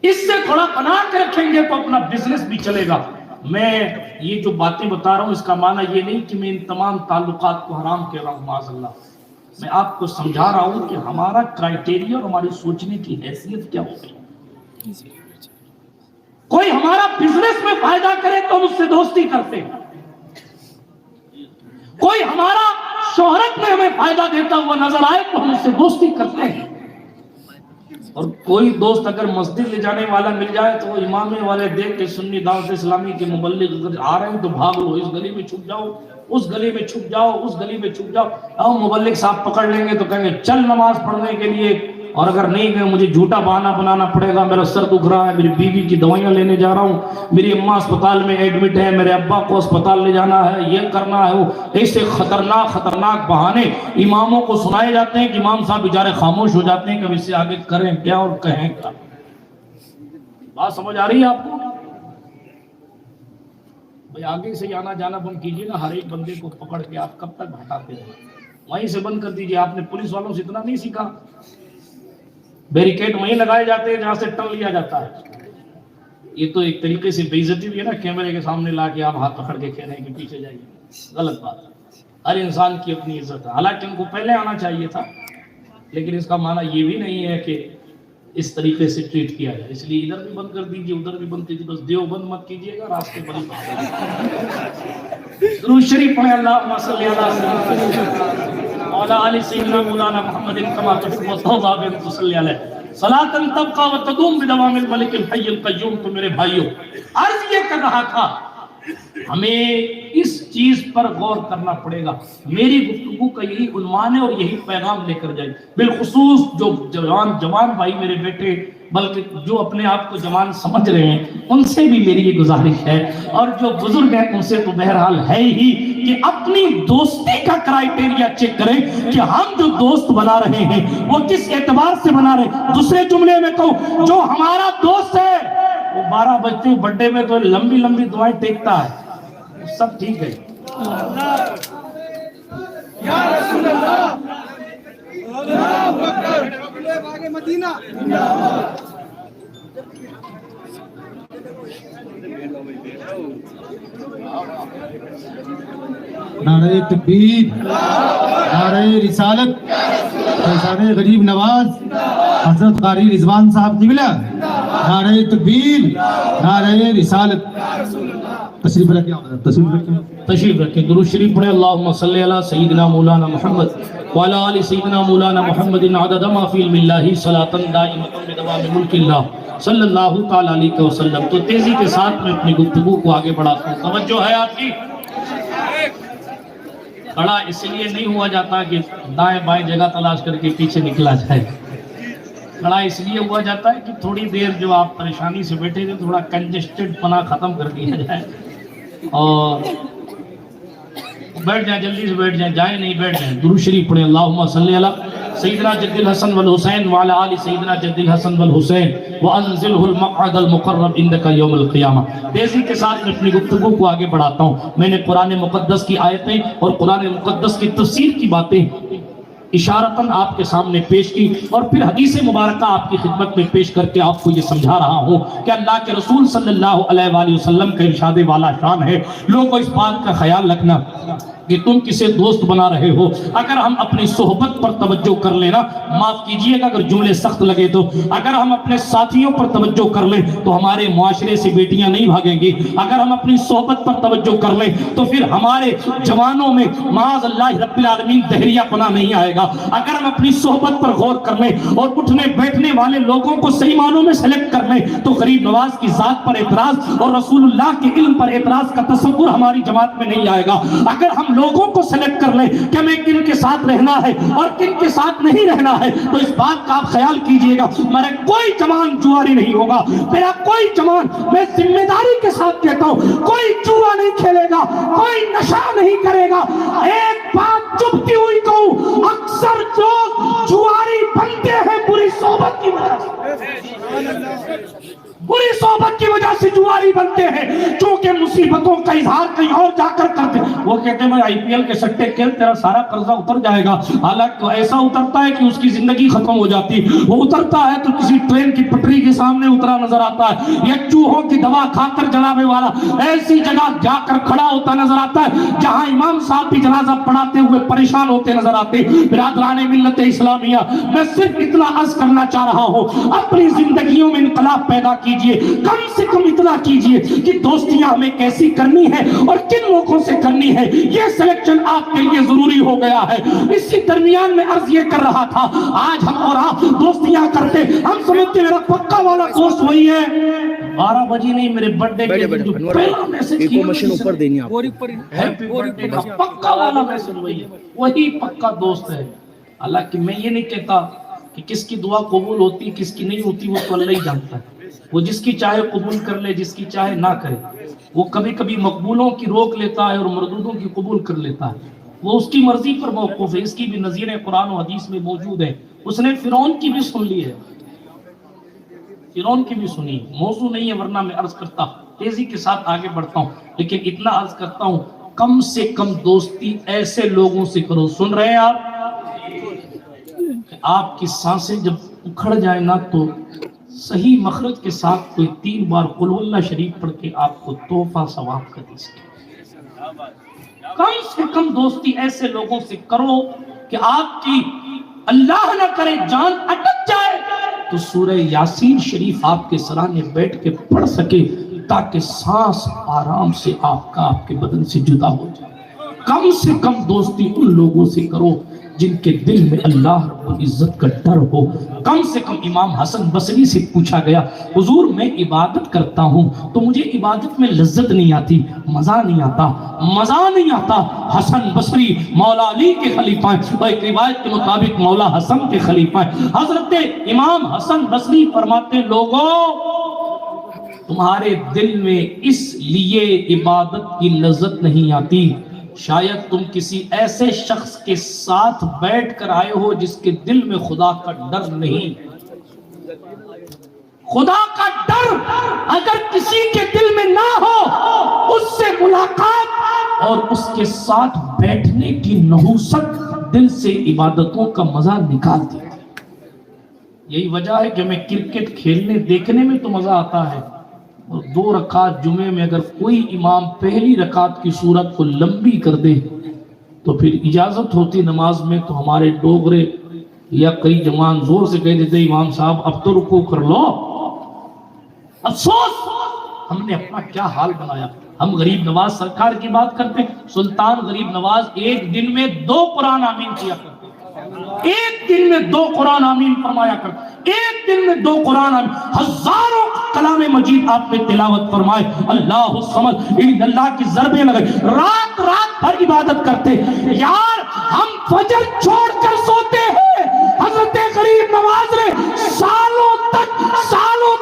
اس سے تھوڑا بنا کے رکھیں گے تو اپنا بزنس بھی چلے گا۔ میں یہ جو باتیں بتا رہا ہوں اس کا معنی یہ نہیں کہ میں ان تمام تعلقات کو حرام کہہ رہا ہوں، معاذ اللہ، میں آپ کو سمجھا رہا ہوں کہ ہمارا کرائیٹیریا اور ہماری سوچنے کی حیثیت کیا ہوگی۔ کوئی ہمارا بزنس میں فائدہ کرے تو ہم اس سے دوستی کرتے ہیں، کوئی ہمارا شہرت میں ہمیں فائدہ دیتا ہوا نظر آئے تو ہم اس سے دوستی کرتے ہیں۔ اور کوئی دوست اگر مسجد لے جانے والا مل جائے تو وہ امام والے دیکھ کے سنی دعوت اسلامی کے مبلغ اگر آ رہے ہیں تو بھاگ لو، اس گلی میں چھپ جاؤ، اس گلی میں چھپ جاؤ، اس گلی میں چھپ جاؤ۔ اور مبلغ صاحب پکڑ لیں گے تو کہیں گے چل نماز پڑھنے کے لیے، اور اگر نہیں گئے مجھے جھوٹا بہانہ بنانا پڑے گا، میرا سر دکھ رہا ہے، میری بیوی کی دوائیاں لینے جا رہا ہوں، میری اماں اسپتال میں ایڈمٹ ہے، میرے ابا کو اسپتال لے جانا ہے، یہ کرنا ہے وہ۔ ایسے خطرناک بہانے اماموں کو سنائے جاتے ہیں کہ امام صاحب بیچارے خاموش ہو جاتے ہیں کہ اب اس سے آگے کریں کیا اور کہیں کیا۔ بات سمجھ آ رہی ہے آپ کو؟ بھئی آگے سے آنا جانا بند کیجیے نا، ہر ایک بندے کو پکڑ کے آپ کب تک بھٹاتے ہیں، وہیں سے بند کر دیجیے۔ آپ نے پولیس والوں سے اتنا نہیں سیکھا، بیریکیڈ وہیں لگائے جاتے ہیں جہاں سے ٹل لیا جاتا ہے۔ یہ تو ایک طریقے سے بے عزتی بھی ہے نا، کیمرے کے سامنے لا کے آپ ہاتھ پکڑ کے کہہ رہے ہیں کہ پیچھے جائیے، غلط بات ہے۔ ہر انسان کی اپنی عزت ہے، حالانکہ ان کو پہلے آنا چاہیے تھا، لیکن اس کا معنی یہ بھی نہیں ہے کہ اس طریقے سے ٹریٹ کیا جائے، اس لیے ادھر بھی بند کر دیجیے، ادھر بھی بند کیجیے، بس دیوبند مت کیجیے گا، راستے پر درود شریف پڑھیں، اللہم صلی علی سیدنا مولا علی سیدنا مولانا محمد کما تحب و ترضی بن صلی علیہ صلاۃ تبقى وتدوم بدوام الملک الحی القیوم۔ تو میرے بھائیوں، عرض یہ کر رہا تھا ہمیں اس چیز پر غور کرنا پڑے گا۔ میری گفتگو کا یہی عنوان ہے اور یہی پیغام لے کر جائے، بالخصوص جو جوان بھائی میرے بیٹے، بلکہ جو اپنے آپ کو جوان سمجھ رہے ہیں، ان سے بھی میری یہ گزارش ہے، اور جو بزرگ ہیں ان سے تو بہرحال ہے ہی، کہ اپنی دوستی کا کرائیٹیریا چیک کریں کہ ہم جو دوست بنا رہے ہیں وہ کس اعتبار سے بنا رہے ہیں۔ دوسرے جملے میں کہوں، جو ہمارا دوست ہے وہ 12 بجے بڑے میں تو لمبی لمبی دعائیں ٹیکتا ہے، سب ٹھیک ہے۔ یا رسول اللہ، اللہ اکبر، باغ مدینہ، نعرہ تکبیر، نعرہ رسالت، فیضان غریب نواز حضرت قاری رضوان صاحب قبلہ، نعرہ تکبیر، نعرہ رسالت۔ تشریف رکھیں حضرت، تشریف رکھیں، تشریف رکھیں، درود شریف پڑھیں، اللہم صلی علی سیدنا مولانا محمد وعلی آل سیدنا مولانا محمد عدد ما فی علم اللہ صلاۃ دائمۃ بدوام ملک اللہ صلی اللہ تعالی علیہ وسلم۔ تو تیزی کے ساتھ میں اپنی گفتگو کو آگے بڑھاتا ہوں، توجہ ہے آپ کی؟ کھڑا اس لیے نہیں ہوا جاتا کہ دائیں بائیں جگہ تلاش کر کے پیچھے نکلا جائے، کھڑا اس لیے ہوا جاتا ہے کہ تھوڑی دیر جو آپ پریشانی سے بیٹھے تھے تھوڑا کنجسٹڈ پنا ختم کر دیا جائے، اور بیٹھ جائیں، جلدی سے بیٹھ جائیں، جائیں نہیں بیٹھ جائیں۔ درود شریف پڑھیں، اللہم صلی علی سیدنا جد الحسن والحسین وعلی آل سیدنا جد الحسن والحسین وانزلہ المقعد المقرب عندک یوم القیامہ۔ تیزی کے ساتھ میں اپنی گفتگو کو آگے بڑھاتا ہوں۔ میں نے قرآن مقدس کی آیتیں اور قرآن مقدس کی تفسیر کی باتیں اشارتاً آپ کے سامنے پیش کی، اور پھر حدیث مبارکہ آپ کی خدمت میں پیش کر کے آپ کو یہ سمجھا رہا ہوں کہ اللہ کے رسول صلی اللہ علیہ وآلہ وسلم کا ارشاد والا شان ہے۔ لوگوں اس بات کا خیال رکھنا کہ تم کسے دوست بنا رہے ہو، اگر ہم اپنی صحبت پر توجہ کر لینا، معاف کیجئے گا اگر جملے سخت لگے تو، اگر ہم اپنے ساتھیوں پر توجہ کر لیں تو ہمارے معاشرے سے بیٹیاں نہیں بھاگیں گی، اگر ہم اپنی صحبت پر توجہ کر لیں تو پھر ہمارے جوانوں میں معاذ اللہ رب العالمین دہریہ پنا نہیں آئے گا، اگر ہم اپنی صحبت پر غور کر لیں اور اٹھنے بیٹھنے والے لوگوں کو صحیح معنوں میں سلیکٹ کر لیں تو غریب نواز کی ذات پر اعتراض اور رسول اللہ کے علم پر اعتراض کا تصور ہماری جماعت میں نہیں آئے گا۔ اگر ہم لوگوں کو سلیکٹ کر لیں کہ ہمیں کن کے ساتھ رہنا ہے اور کن کے ساتھ نہیں رہنا ہے تو اس بات کا آپ خیال کیجئے گا، میرا کوئی جوان جواری نہیں ہوگا، میرا کوئی جوان، میں ذمہ داری کے ساتھ کہتا ہوں، کوئی جوا نہیں کھیلے گا، کوئی نشہ نہیں کرے گا۔ ایک بات چپتی ہوئی کہوں، اکثر لوگ جواری بنتے ہیں بری صحبت کی وجہ سے، بری صحبت کی وجہ سے جواری بنتے ہیں، چونکہ مصیبتوں کا اظہار کہیں اور جا کر کرتے ہیں۔ وہ کہتے ہیں میں آئی پی ایل کے سٹے کھیل، تیرا سارا قرضہ اتر جائے گا، حالانکہ ایسا اترتا ہے کہ اس کی زندگی ختم ہو جاتی، وہ اترتا ہے تو کسی ٹرین کی پٹری کے سامنے اترا نظر آتا ہے، یا چوہوں کی دوا کھا کر جنابے والا ایسی جگہ جا کر کھڑا ہوتا نظر آتا ہے جہاں امام صاحب بھی جنازہ پڑھاتے ہوئے پریشان ہوتے نظر آتے۔ برادران ملت اسلامیہ، میں صرف اتنا عرض کرنا چاہ رہا ہوں، اپنی زندگیوں میں انقلاب پیدا کیجئے، کم سے کم اتنا کیجئے کہ دوستیاں ہمیں کیسی کرنی ہے اور کن موقعوں سے کرنی ہے، یہ سلیکشن آپ کے لیے ضروری ہو گیا ہے۔ اسی درمیان میں عرض یہ کر رہا تھا، آج ہم اور آپ دوستیاں کرتے، ہم سمجھتے میرا پکا والا دوست وہی ہے، 12 بجے نہیں میرے برڈے کے دن جو پہلا میسج کیا ہیپی برڈے کا پکا والا میسج وہی ہے، وہی پکا دوست ہے۔ حالانکہ میں یہ نہیں کہتا کہ کس کی دعا قبول ہوتی کس کی نہیں ہوتی، وہ تو اللہ ہی جانتا ہے، وہ جس کی چاہے قبول کر لے، جس کی چاہے نہ کرے، وہ کبھی کبھی مقبولوں کی روک لیتا ہے اور مردودوں کی قبول کر لیتا ہے، وہ اس کی مرضی پر موقوف ہے۔ اس کی بھی نظیریں قرآن و حدیث میں موجود ہیں، اس نے فرعون کی بھی سن لی ہے، فرعون کی بھی سنی، موضوع نہیں ہے ورنہ میں عرض کرتا، تیزی کے ساتھ آگے بڑھتا ہوں، لیکن اتنا عرض کرتا ہوں کم سے کم دوستی ایسے لوگوں سے کرو، سن رہے ہیں آپ، کہ آپ کی سانسیں جب اکھڑ جائیں نا تو صحیح مخرج کے ساتھ کوئی 3 بار قل اللہ شریف پڑھ کے آپ کو تحفہ ثواب کا دے سکے۔ کم سے کم دوستی ایسے لوگوں سے کرو کہ آپ کی اللہ نہ کرے جان اٹک جائے تو سورہ یاسین شریف آپ کے سرانے بیٹھ کے پڑھ سکے تاکہ سانس آرام سے آپ کے بدن سے جدا ہو جائے۔ کم سے کم دوستی ان لوگوں سے کرو جن کے دل میں اللہ رب العزت کا ڈر ہو۔ کم سے کم امام حسن بصری سے پوچھا گیا حضور میں عبادت کرتا ہوں تو مجھے عبادت میں لذت نہیں آتی، مزہ نہیں آتا۔ حسن بصری مولا علی کے خلیفہ ہیں، اور ایک روایت کے مطابق مولا حسن کے خلیفہ ہیں۔ حضرت امام حسن بصری فرماتے لوگوں تمہارے دل میں اس لیے عبادت کی لذت نہیں آتی شاید تم کسی ایسے شخص کے ساتھ بیٹھ کر آئے ہو جس کے دل میں خدا کا ڈر نہیں۔ خدا کا ڈر اگر کسی کے دل میں نہ ہو اس سے ملاقات اور اس کے ساتھ بیٹھنے کی نحوست دل سے عبادتوں کا مزہ نکال دیتی۔ یہی وجہ ہے کہ میں کرکٹ کھیلنے دیکھنے میں تو مزہ آتا ہے، اور 2 رکعت جمعے میں اگر کوئی امام پہلی رکعت کی سورت کو لمبی کر دے تو پھر اجازت ہوتی نماز میں تو ہمارے ڈوگرے یا کئی جوان زور سے کہہ دیتے امام صاحب اب تو رکوع کر لو۔ افسوس ہم نے اپنا کیا حال بنایا۔ ہم غریب نواز سرکار کی بات کرتے ہیں، سلطان غریب نواز ایک دن میں 2 قرآن آمین کیا کرتے، ایک دن میں 2 قرآن آمین فرمایا کرتے، ایک دن میں 2 قرآن آمین، ہزاروں کلام مجید آپ نے تلاوت فرمائے۔ اللہ الصمد اللہ کی ضربیں لگے، رات بھر عبادت کرتے۔ یار ہم فجر چھوڑ کر سوتے ہیں، حضرت غریب نواز نے سالوں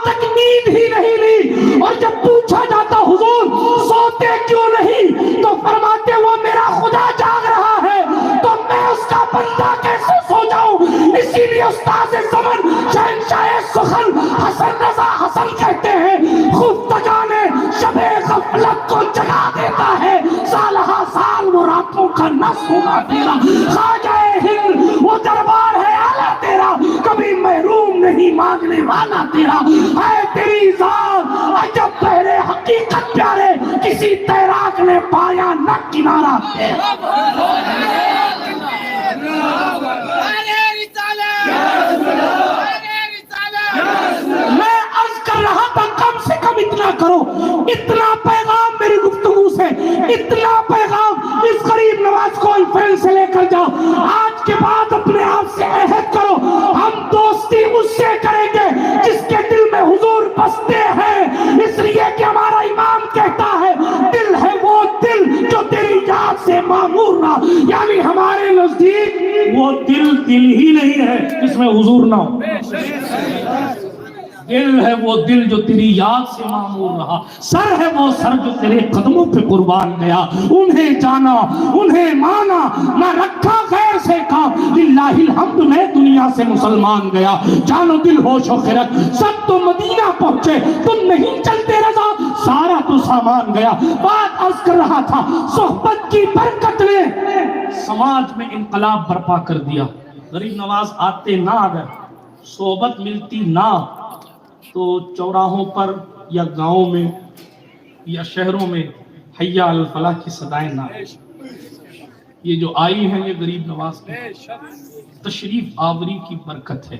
تک نیند ہی نہیں لی، اور جب پوچھا جاتا حضور سوتے کیوں نہیں تو فرماتے وہ میرا خدا جاگ رہا ہے تو میں اس کا بندہ کیسے سو جاؤں۔ اسی لیے استاد زمن شہنشاہ سخن حسن رضا حسن کہتے ہیں خفتگان شب غفلت کو جگا دیتا ہے، سالہ سال وہ راتوں کا نہ سونا تیرا، خواجہ ہند وہ دربار ہے اعلیٰ تیرا، کبھی محروم نہیں مانگنے والا تیرا، ہے تیری ذات عجب پہرے حقیقت پیارے، کسی تیراک نے پایا نہ کنارہ تیرا۔ میں عرض کر رہا تھا کم سے کم اتنا کرو، اتنا پیغام میری گفتگو سے، اتنا پیغام اس غریب نواز کانفرنس سے لے کر جاؤ۔ آج کے بعد اپنے آپ سے عہد کرو ہم دوستی اس سے کریں گے جس کے دل میں حضور بستے ہیں، اس لیے کہ ہمارا امام کہتا ہے دل ہے وہ دل جو تیری یاد سے معمور نہ، یعنی ہمارے نزدیک وہ دل ہی نہیں ہے جس میں حضور نہ ہو، دل ہے وہ دل جو تیری یاد سے معمور رہا، سر ہے وہ سر جو تیرے قدموں پہ قربان گیا، انہیں جانا انہیں مانا نہ رکھا غیر سے کام، للہ الحمد میں دنیا سے مسلمان گیا، جانو دل ہوش و خرد سب تو مدینہ پہنچے، تم نہیں چلتے رضا سارا تو سامان گیا۔ بات عرض کر رہا تھا صحبت کی برکت نے سماج میں انقلاب برپا کر دیا۔ غریب نواز آتے نہ اگر صحبت ملتی نہ تو چوراہوں پر یا گاؤں میں یا شہروں میں حی علی الفلاح کی صدائیں نہ آئیں۔ یہ جو آئی ہیں یہ غریب نواز کی تشریف آوری کی برکت ہے،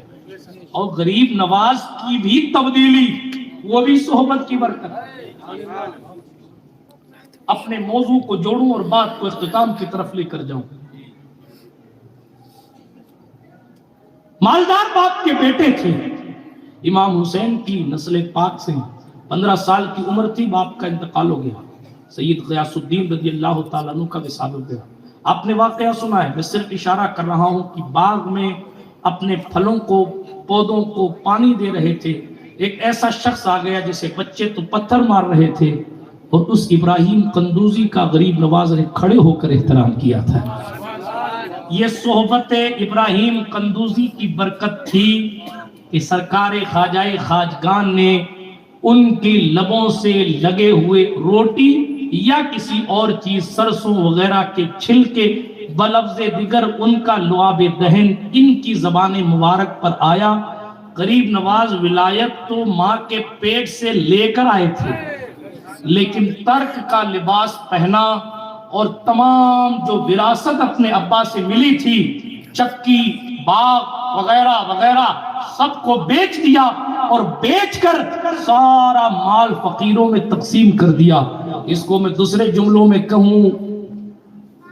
اور غریب نواز کی بھی تبدیلی وہ بھی صحبت کی برکت ہے۔ اپنے موضوع کو جوڑوں اور بات کو اختتام کی طرف لے کر جاؤں۔ مالدار باپ کے بیٹے تھے، امام حسین کی نسل پاک سے 15 سال کی عمر تھی، باپ کا انتقال ہو گیا، سید غیاث الدین رضی اللہ تعالیٰ عنہ کا وصال ہو گیا۔ آپ نے واقعہ سنا ہے، میں صرف اشارہ کر رہا ہوں کہ باغ میں اپنے پھلوں کو پودوں کو پانی دے رہے تھے، ایک ایسا شخص آ گیا جسے بچے تو پتھر مار رہے تھے، اور اس ابراہیم قندوزی کا غریب نواز نے کھڑے ہو کر احترام کیا تھا۔ یہ صحبت ابراہیم قندوزی کی برکت تھی کہ سرکار خواجہ خواجگان نے ان کی لبوں سے لگے ہوئے روٹی یا کسی اور چیز سرسوں وغیرہ کے چھلکے بلفظ دیگر ان کا لعاب دہن ان کی زبان مبارک پر آیا غریب نواز ولایت تو ماں کے پیٹ سے لے کر آئے تھے، لیکن ترک کا لباس پہنا اور تمام جو وراثت اپنے ابا سے ملی تھی، چکی، باغ وغیرہ وغیرہ، سب کو بیچ دیا اور بیچ کر سارا مال فقیروں میں تقسیم کر دیا۔ اس کو میں دوسرے جملوں میں کہوں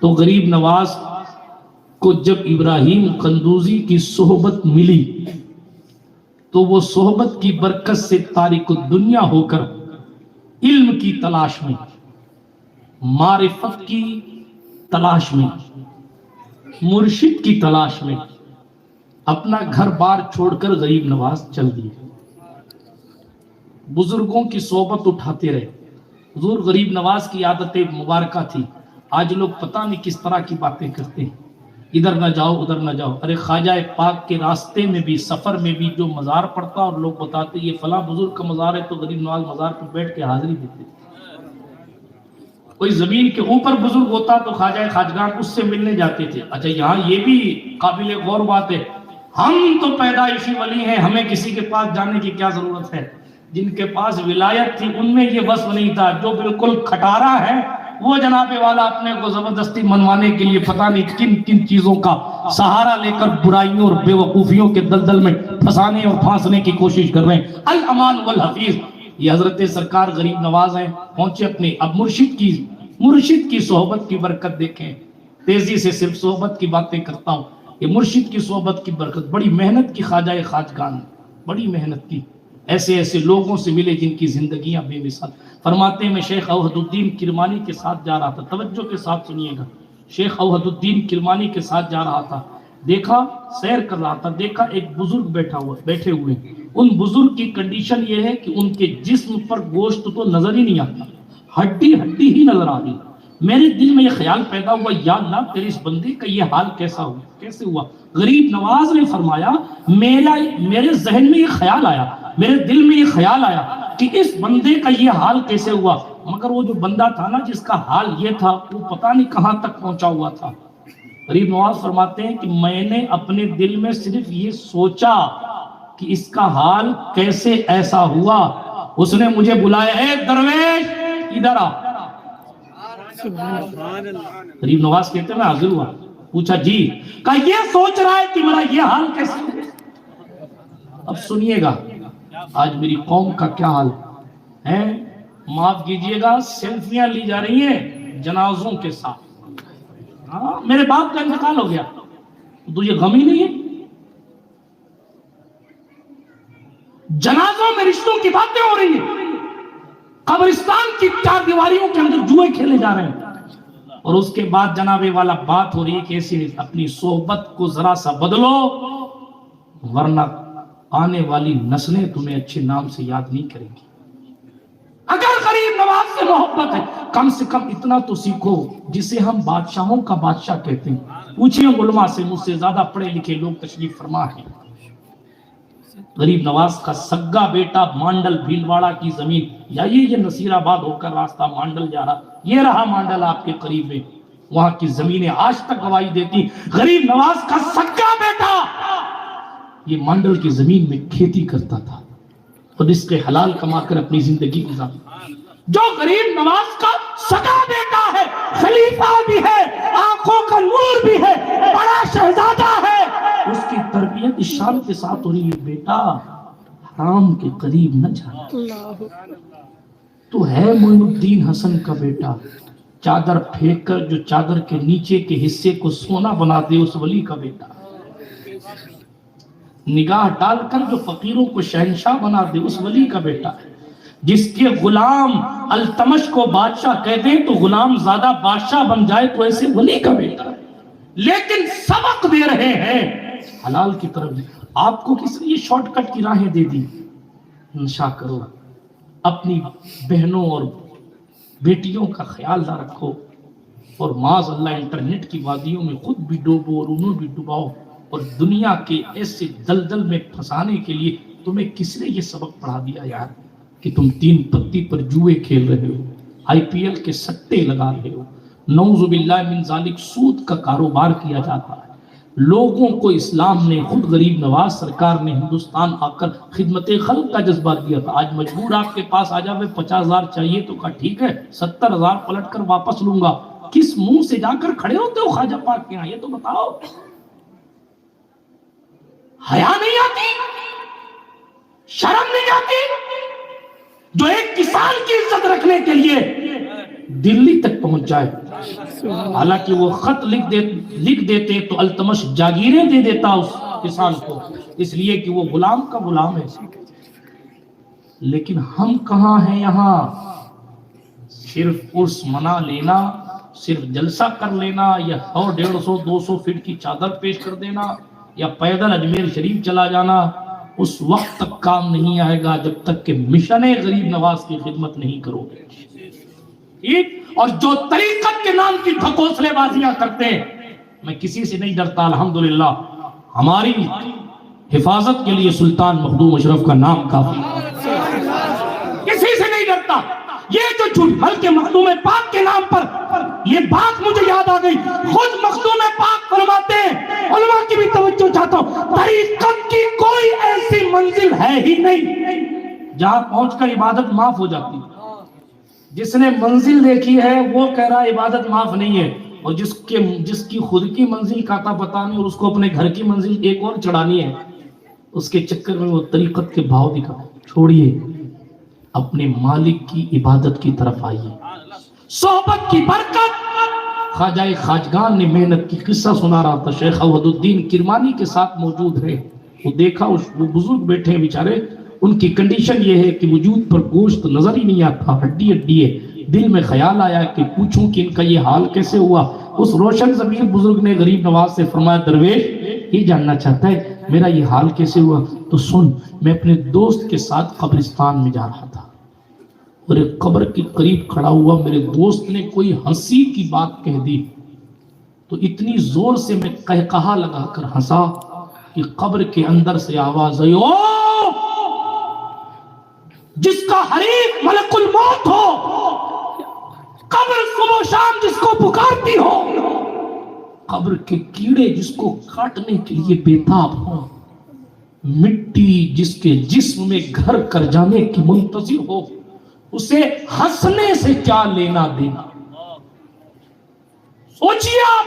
تو غریب نواز کو جب ابراہیم قندوزی کی صحبت ملی تو وہ صحبت کی برکت سے تارک الدنیا ہو کر علم کی تلاش میں، معرفت کی تلاش میں، مرشد کی تلاش میں اپنا گھر بار چھوڑ کر غریب نواز چل دیے۔ بزرگوں کی صحبت اٹھاتے رہے۔ حضور غریب نواز کی عادت مبارکہ تھی۔ آج لوگ پتہ نہیں کس طرح کی باتیں کرتے ہیں، ادھر نہ جاؤ ادھر نہ جاؤ۔ ارے خواجہ پاک کے راستے میں بھی، سفر میں بھی جو مزار پڑتا اور لوگ بتاتے یہ فلاں بزرگ کا مزار ہے تو غریب نواز مزار پہ بیٹھ کے حاضری دیتے۔ کوئی زمین کے اوپر بزرگ ہوتا تو خواجہ خواجگان اس سے ملنے جاتے تھے۔ اچھا یہاں یہ بھی قابل غور بات ہے، ہم تو پیدائشی ولی ہیں، ہمیں کسی کے پاس جانے کی کیا ضرورت ہے؟ جن کے پاس ولایت تھی ان میں یہ وصف نہیں تھا، جو بالکل کھٹارا ہے وہ جناب والا اپنے کو زبردستی منوانے کے لیے پتہ نہیں کن کن چیزوں کا سہارا لے کر برائیوں اور بے وقوفیوں کے دلدل میں پھنسانے اور پھانسنے کی کوشش کر رہے ہیں۔ الامان والحفیظ، یہ حضرت سرکار غریب نواز ہیں، پہنچے اپنے۔ اب مرشد کی صحبت کی برکت دیکھیں، تیزی سے صرف صحبت کی باتیں کرتا ہوں۔ یہ مرشد کی صحبت کی برکت، بڑی محنت کی خواجہ خواجگان، بڑی محنت کی، ایسے ایسے لوگوں سے ملے جن کی زندگیاں بے مثال۔ فرماتے ہیں میں شیخ اوحد الدین کرمانی کے ساتھ جا رہا تھا، توجہ کے ساتھ سنیے گا، شیخ اوحد الدین کرمانی کے ساتھ جا رہا تھا، دیکھا سیر کر رہا تھا، دیکھا ایک بزرگ بیٹھے ہوئے۔ ان بزرگ کی کنڈیشن یہ ہے کہ ان کے جسم پر گوشت تو نظر ہی نہیں آتا، ہڈی ہڈی ہی نظر آ رہی۔ میرے دل میں یہ خیال پیدا ہوا، یا اللہ تیرے اس بندے کا یہ حال کیسے ہوا؟ غریب نواز نے فرمایا میرے ذہن میں یہ خیال آیا، میرے دل میں یہ خیال آیا کہ اس بندے کا یہ حال کیسے ہوا؟ مگر وہ جو بندہ تھا نا جس کا حال یہ تھا وہ پتہ نہیں کہاں تک پہنچا ہوا تھا۔ غریب نواز فرماتے ہیں کہ میں نے اپنے دل میں صرف یہ سوچا کہ اس کا حال کیسے ایسا ہوا۔ اس نے مجھے بلایا، اے درویش ادھر آ۔ غریب نواز کہتے ہیں میں حاضر ہوا، پوچھا جی، کہا یہ سوچ رہا ہے کہ میرا یہ حال کیسے ہوا۔ اب سنیے گا آج میری قوم کا کیا حال ہے، معاف کیجئے گا، سیلفیاں لی جا رہی ہیں جنازوں کے ساتھ۔ ہاں میرے باپ کا انتقال ہو گیا تو یہ غم ہی نہیں ہے، جنازوں میں رشتوں کی باتیں ہو رہی ہیں، قبرستان کی چار دیواریوں کے اندر جوئے کھیلے جا رہے ہیں، اور اس کے بعد جناب والا بات ہو رہی ہے کہ ایسی اپنی صحبت کو ذرا سا بدلو ورنہ آنے والی نسلیں تمہیں اچھے نام سے یاد نہیں کریں گی۔ اگر غریب نواز سے محبت ہے کم سے کم اتنا تو سیکھو جسے ہم بادشاہوں کا بادشاہ کہتے ہیں۔ پوچھئے علماء سے، مجھ سے زیادہ پڑھے لکھے لوگ تشریف فرما ہیں۔ غریب نواز کا سگا بیٹا مانڈل بھیلواڑہ کی زمین، یہ نصیر آباد ہو کر راستہ مانڈل جا رہا، یہ رہا مانڈل آپ کے قریب میں، وہاں کی زمینیں آج تک گواہی دیتی غریب نواز کا سگا بیٹا یہ مانڈل کی زمین میں کھیتی کرتا تھا اور رزق حلال کما کر اپنی زندگی گزارتا۔ جو غریب نواز کا سگا بیٹا ہے، خلیفہ بھی ہے، آنکھوں کا نور بھی ہے، بڑا شہزادہ ہے، اس کی تربیت اس شان کے ساتھ ہو رہی ہے، بیٹا حرام کے قریب نہ جانا، تو ہے معین الدین حسن کا بیٹا، چادر پھینک کر جو چادر کے نیچے کے حصے کو سونا بنا دے اس ولی کا بیٹا، نگاہ ڈال کر جو فقیروں کو شہنشاہ بنا دے اس ولی کا بیٹا ہے، جس کے غلام التمش کو بادشاہ کہہ دیں تو غلام زیادہ بادشاہ بن جائے تو ایسے ولی کا بیٹا ہے۔ لیکن سبق دے رہے ہیں حلال کی طرف۔ آپ کو کس نے یہ شارٹ کٹ کی راہیں دے دی؟ نشا کرو، اپنی بہنوں اور بیٹیوں کا خیال نہ رکھو، اور معاذ اللہ انٹرنیٹ کی وادیوں میں خود بھی ڈوبو اور انہوں بھی ڈوباؤ، اور دنیا کے ایسے دلدل میں پھنسانے کے لیے تمہیں کس نے یہ سبق پڑھا دیا یار کہ تم 3 پتی پر جوئے کھیل رہے ہو، IPL کے سٹے لگا رہے ہو، نعوذ باللہ من ذالک سود کا کاروبار کیا جاتا ہے، لوگوں کو اسلام نے، خود غریب نواز سرکار نے ہندوستان آ کر خدمت خلق کا جذبہ دیا تھا. آج مجبور آپ کے پاس آ جاوے 50,000 چاہیے تو کہا ٹھیک ہے 70,000 پلٹ کر واپس لوں گا. کس منہ سے جا کر کھڑے ہوتے ہو خواجہ پاک کے یہاں؟ یہ تو بتاؤ. حیا نہیں آتی؟ شرم نہیں آتی؟ جو ایک کسان کی عزت رکھنے کے لیے دلی تک پہنچ جائے. حالانکہ وہ خط لکھ دیتے تو التمش جاگیریں دے دیتا اس کسان کو، اس لیے کہ وہ غلام کا غلام ہے. لیکن ہم کہاں ہیں یہاں؟ صرف عرس منا لینا، صرف جلسہ کر لینا، یا 100 150 200 فٹ کی چادر پیش کر دینا، یا پیدل اجمیر شریف چلا جانا، اس وقت تک کام نہیں آئے گا جب تک کہ مشن غریب نواز کی خدمت نہیں کرو گے. ٹھیک؟ اور جو طریقت کے نام کی ڈھکوسلے بازیاں کرتے ہیں، میں کسی سے نہیں ڈرتا. الحمدللہ ہماری حفاظت کے لیے سلطان مخدوم اشرف کا نام کافی ہے، کسی سے نہیں ڈرتا. یہ جو جھوٹ بلکہ مخدوم پاک کے نام پر، یہ بات مجھے یاد آ گئی، خود مخدوم پاک فرماتے ہیں، علماء کی بھی توجہ چاہتا ہوں، طریقت کی کوئی ایسی منزل ہے ہی نہیں جہاں پہنچ کر عبادت معاف ہو جاتی. جس نے منزل دیکھی ہے وہ کہہ رہا عبادت معاف نہیں ہے، اور جس کی خود کی منزل کا پتہ نہیں اور اس کو اپنے گھر کی منزل ایک اور چڑھانی ہے، اس کے چکر میں وہ طریقت کے بھاؤ دکھا. چھوڑیے، اپنے مالک کی عبادت کی طرف آئیے. صحبت کی برکت. خواجہ خواجگان نے محنت کی قصہ سنا رہا تھا، شیخ عوض الدین کرمانی کے ساتھ موجود ہے. وہ دیکھا وہ بزرگ بیٹھے ہیں بیچارے، ان کی کنڈیشن یہ ہے کہ وجود پر گوشت نظر ہی نہیں آتا، ہڈی ہڈی ہے. دل میں خیال آیا کہ پوچھوں کہ ان کا یہ حال کیسے ہوا. اس روشن ضمیر بزرگ نے غریب نواز سے فرمایا، درویش یہ جاننا چاہتا ہے میرا یہ حال کیسے ہوا؟ تو سن، میں اپنے دوست کے ساتھ قبرستان میں جا رہا تھا اور ایک قبر کے قریب کھڑا ہوا. میرے دوست نے کوئی ہنسی کی بات کہہ دی تو اتنی زور سے میں قہقہا لگا کر ہنسا کہ قبر کے اندر سے آواز آئی، او جس کا حریف ملک الموت ہو، قبر صبح و شام جس کو پکارتی ہو، قبر کے کیڑے جس کو کاٹنے کے لیے بیتاب ہو، مٹی جس کے جسم میں گھر کر جانے کی منتظر ہو، اسے ہنسنے سے کیا لینا دینا؟ سوچیے آپ،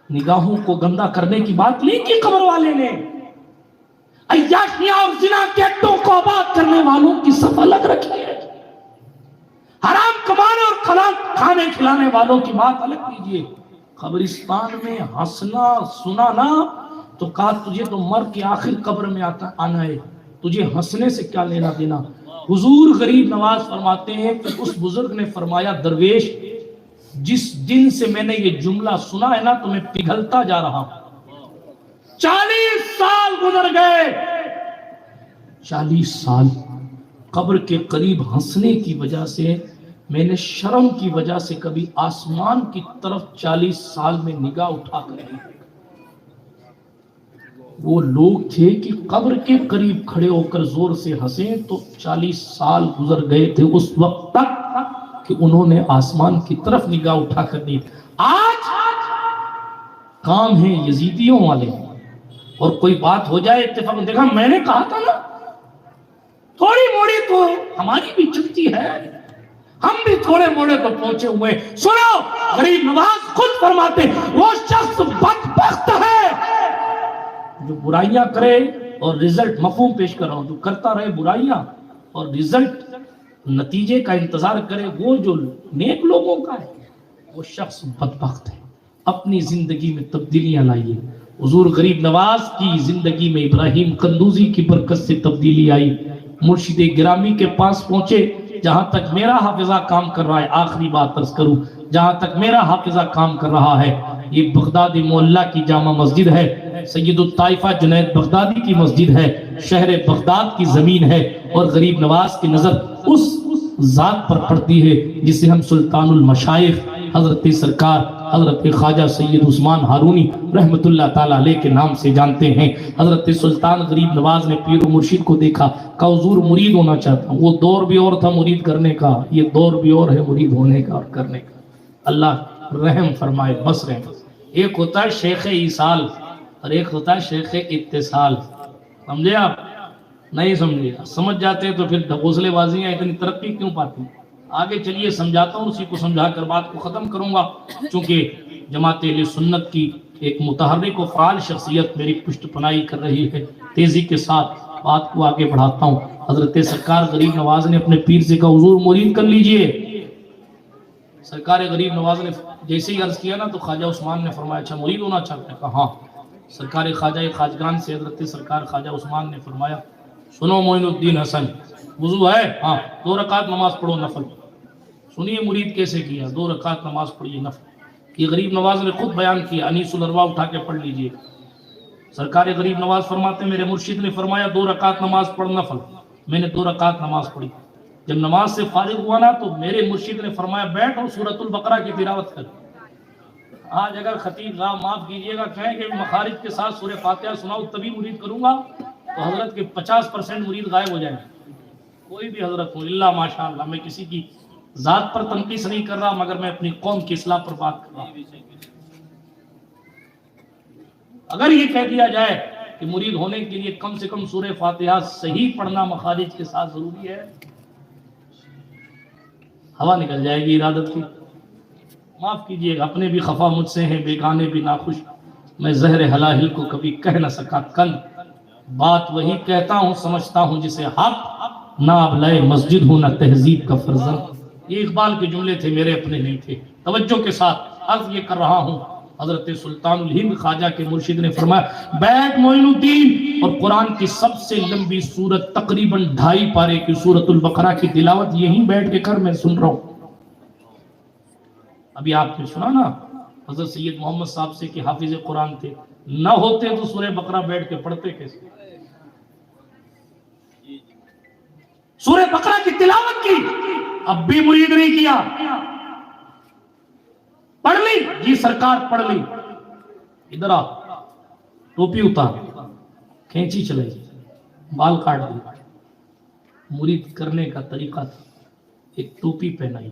نگاہوں کو گندا کرنے کی بات نہیں کی قبر والے نے. عیاشیاں اور زنا کے اڈوں کو آباد کرنے والوں کی صف الگ رکھی ہے. حرام کمانے اور کھانے کھلانے والوں کی بات الگ کیجیے. قبرستان میں ہنسنا سنانا تو کہا تجھے تو مر کے آخر قبر میں آنا ہے، تجھے ہنسنے سے کیا لینا دینا. حضور غریب نواز فرماتے ہیں کہ اس بزرگ نے فرمایا، درویش جس دن سے میں نے یہ جملہ سنا ہے نا تو میں پگھلتا جا رہا ہوں. 40 سال گزر گئے، 40 سال قبر کے قریب ہنسنے کی وجہ سے میں نے شرم کی وجہ سے کبھی آسمان کی طرف 40 سال میں نگاہ اٹھا کر نہیں. وہ لوگ تھے کہ قبر کے قریب کھڑے ہو کر زور سے ہنسیں تو 40 سال گزر گئے تھے اس وقت تک کہ انہوں نے آسمان کی طرف نگاہ اٹھا کر دی. آج کام ہے یزیدیوں والے، اور کوئی بات ہو جائے اتفاق، دیکھا میں نے کہا تھا نا، تھوڑی موڑی تو ہماری بھی چلتی ہے، ہم بھی تھوڑے موڑے تو پہنچے ہوئے. سنو، غریب نواز خود فرماتے وہ شخص بدبخت ہے جو برائیاں کرے اور رزلٹ، مفہوم پیش کر رہا ہوں، جو کرتا رہے برائیاں اور رزلٹ نتیجے کا انتظار کرے، وہ جو نیک لوگوں کا ہے وہ شخص بدبخت ہے. اپنی زندگی میں تبدیلیاں لائیے. حضور غریب نواز کی زندگی میں ابراہیم قندوزی کی برکت سے تبدیلی آئی. مرشد گرامی کے پاس پہنچے. جہاں تک میرا حافظہ کام کر رہا ہے، آخری بات عرض کروں، جہاں تک میرا حافظہ کام کر رہا ہے، یہ بغدادی معلیٰ کی جامع مسجد ہے، سید الطائفہ جنید بغدادی کی مسجد ہے، شہر بغداد کی زمین ہے، اور غریب نواز کی نظر اس ذات پر پڑتی ہے جسے ہم سلطان المشائخ حضرت سرکار حضرت خواجہ سید عثمان ہارونی رحمت اللہ تعالیٰ علیہ کے نام سے جانتے ہیں. حضرت سلطان غریب نواز نے پیر و مرشد کو دیکھا، کہا حضور مرید ہونا چاہتا ہوں. وہ دور بھی اور تھا مرید کرنے کا، یہ دور بھی اور ہے مرید ہونے کا اور کرنے کا. اللہ رحم فرمائے، بس رحم. ایک ہوتا ہے شیخ ایصال اور ایک ہوتا ہے شیخ اتصال. سمجھے آپ؟ نہیں سمجھے؟ سمجھ جاتے ہیں تو پھر ڈھکوسلے بازیاں اتنی ترقی کیوں پاتی. آگے چلیے سمجھاتا ہوں، اسی کو سمجھا کر بات کو ختم کروں گا. چونکہ جماعت اہل سنت کی ایک متحرک و فعال شخصیت میری پشت پناہی کر رہی ہے، تیزی کے ساتھ بات کو آگے بڑھاتا ہوں. حضرت سرکار غریب نواز نے اپنے پیر سے کہا حضور مرید کر لیجئے. سرکار غریب نواز نے جیسے ہی عرض کیا نا تو خواجہ عثمان نے فرمایا اچھا مرید ہونا چاہتے ہیں؟ کہا ہاں. سرکار خواجہ خواجگان سے حضرت سرکار خواجہ عثمان نے فرمایا سنو معین الدین حسن، وضو ہے؟ ہاں. 2 رکعت نماز پڑھو نفل. سنیے مرید کیسے کیا، 2 رکعت نماز پڑھیے نفل. یہ غریب نواز نے خود بیان کیا، انیس الارواح اٹھا کے پڑھ لیجئے. سرکار غریب نواز فرماتے ہیں میرے مرشد نے فرمایا 2 رکعت نماز پڑھ نفل. میں نے 2 رکعت نماز پڑھی. جب نماز سے فارغ ہوا نا تو میرے مرشد نے فرمایا بیٹھ اور سورۃ البقرہ کی تلاوت کر. آج اگر خطیب صاحب معاف کیجئے گا کہیں کہ مخارج کے ساتھ سورہ فاتحہ سناؤ تبھی مرید کروں گا تو حضرت کے 50% مرید غائب ہو جائیں گے. کوئی بھی حضرت ہوں اللہ ماشاءاللہ، میں کسی کی ذات پر تنقیص نہیں کر رہا مگر میں اپنی قوم کی اصلاح پر بات کر رہا ہوں. اگر یہ کہہ دیا جائے کہ مرید ہونے کے لیے کم سے کم سورہ فاتحہ صحیح پڑھنا مخارج کے ساتھ ضروری ہے، ہوا نکل جائے گی ارادت کی. معاف کیجئے گا اپنے بھی خفا مجھ سے ہیں، بیگانے بھی ناخوش. میں زہر حلاہل کو کبھی کہہ نہ سکا کل، بات وہی کہتا ہوں سمجھتا ہوں جسے حق، نہ ابلائے مسجد ہوں نہ تہذیب کا فرزند. یہ اقبال کے جملے تھے، میرے اپنے نہیں تھے. توجہ کے ساتھ عرض یہ کر رہا ہوں حضرت سلطان الہند خواجہ کے مرشد نے فرمایا بیٹھ معین الدین، اور قرآن کی سب سے لمبی سورت تقریباً 2.5 پارے کی سورۃ البقرہ کی تلاوت یہیں بیٹھ کے کر، میں سن رہا ہوں. ابھی آپ نے سنا نا حضرت سید محمد صاحب سے کہ حافظ قرآن تھے، نہ ہوتے تو سورہ بقرہ بیٹھ کے پڑھتے کیسے؟ سورہ بقرہ کی تلاوت کی، اب بھی مرید نہیں کیا. پڑھ لی جی سرکار پڑھ لی. ادھر آ، ٹوپی اتار، کھینچی چلے، بال کاٹ دی. مرید کرنے کا طریقہ تھا ایک ٹوپی پہنائی،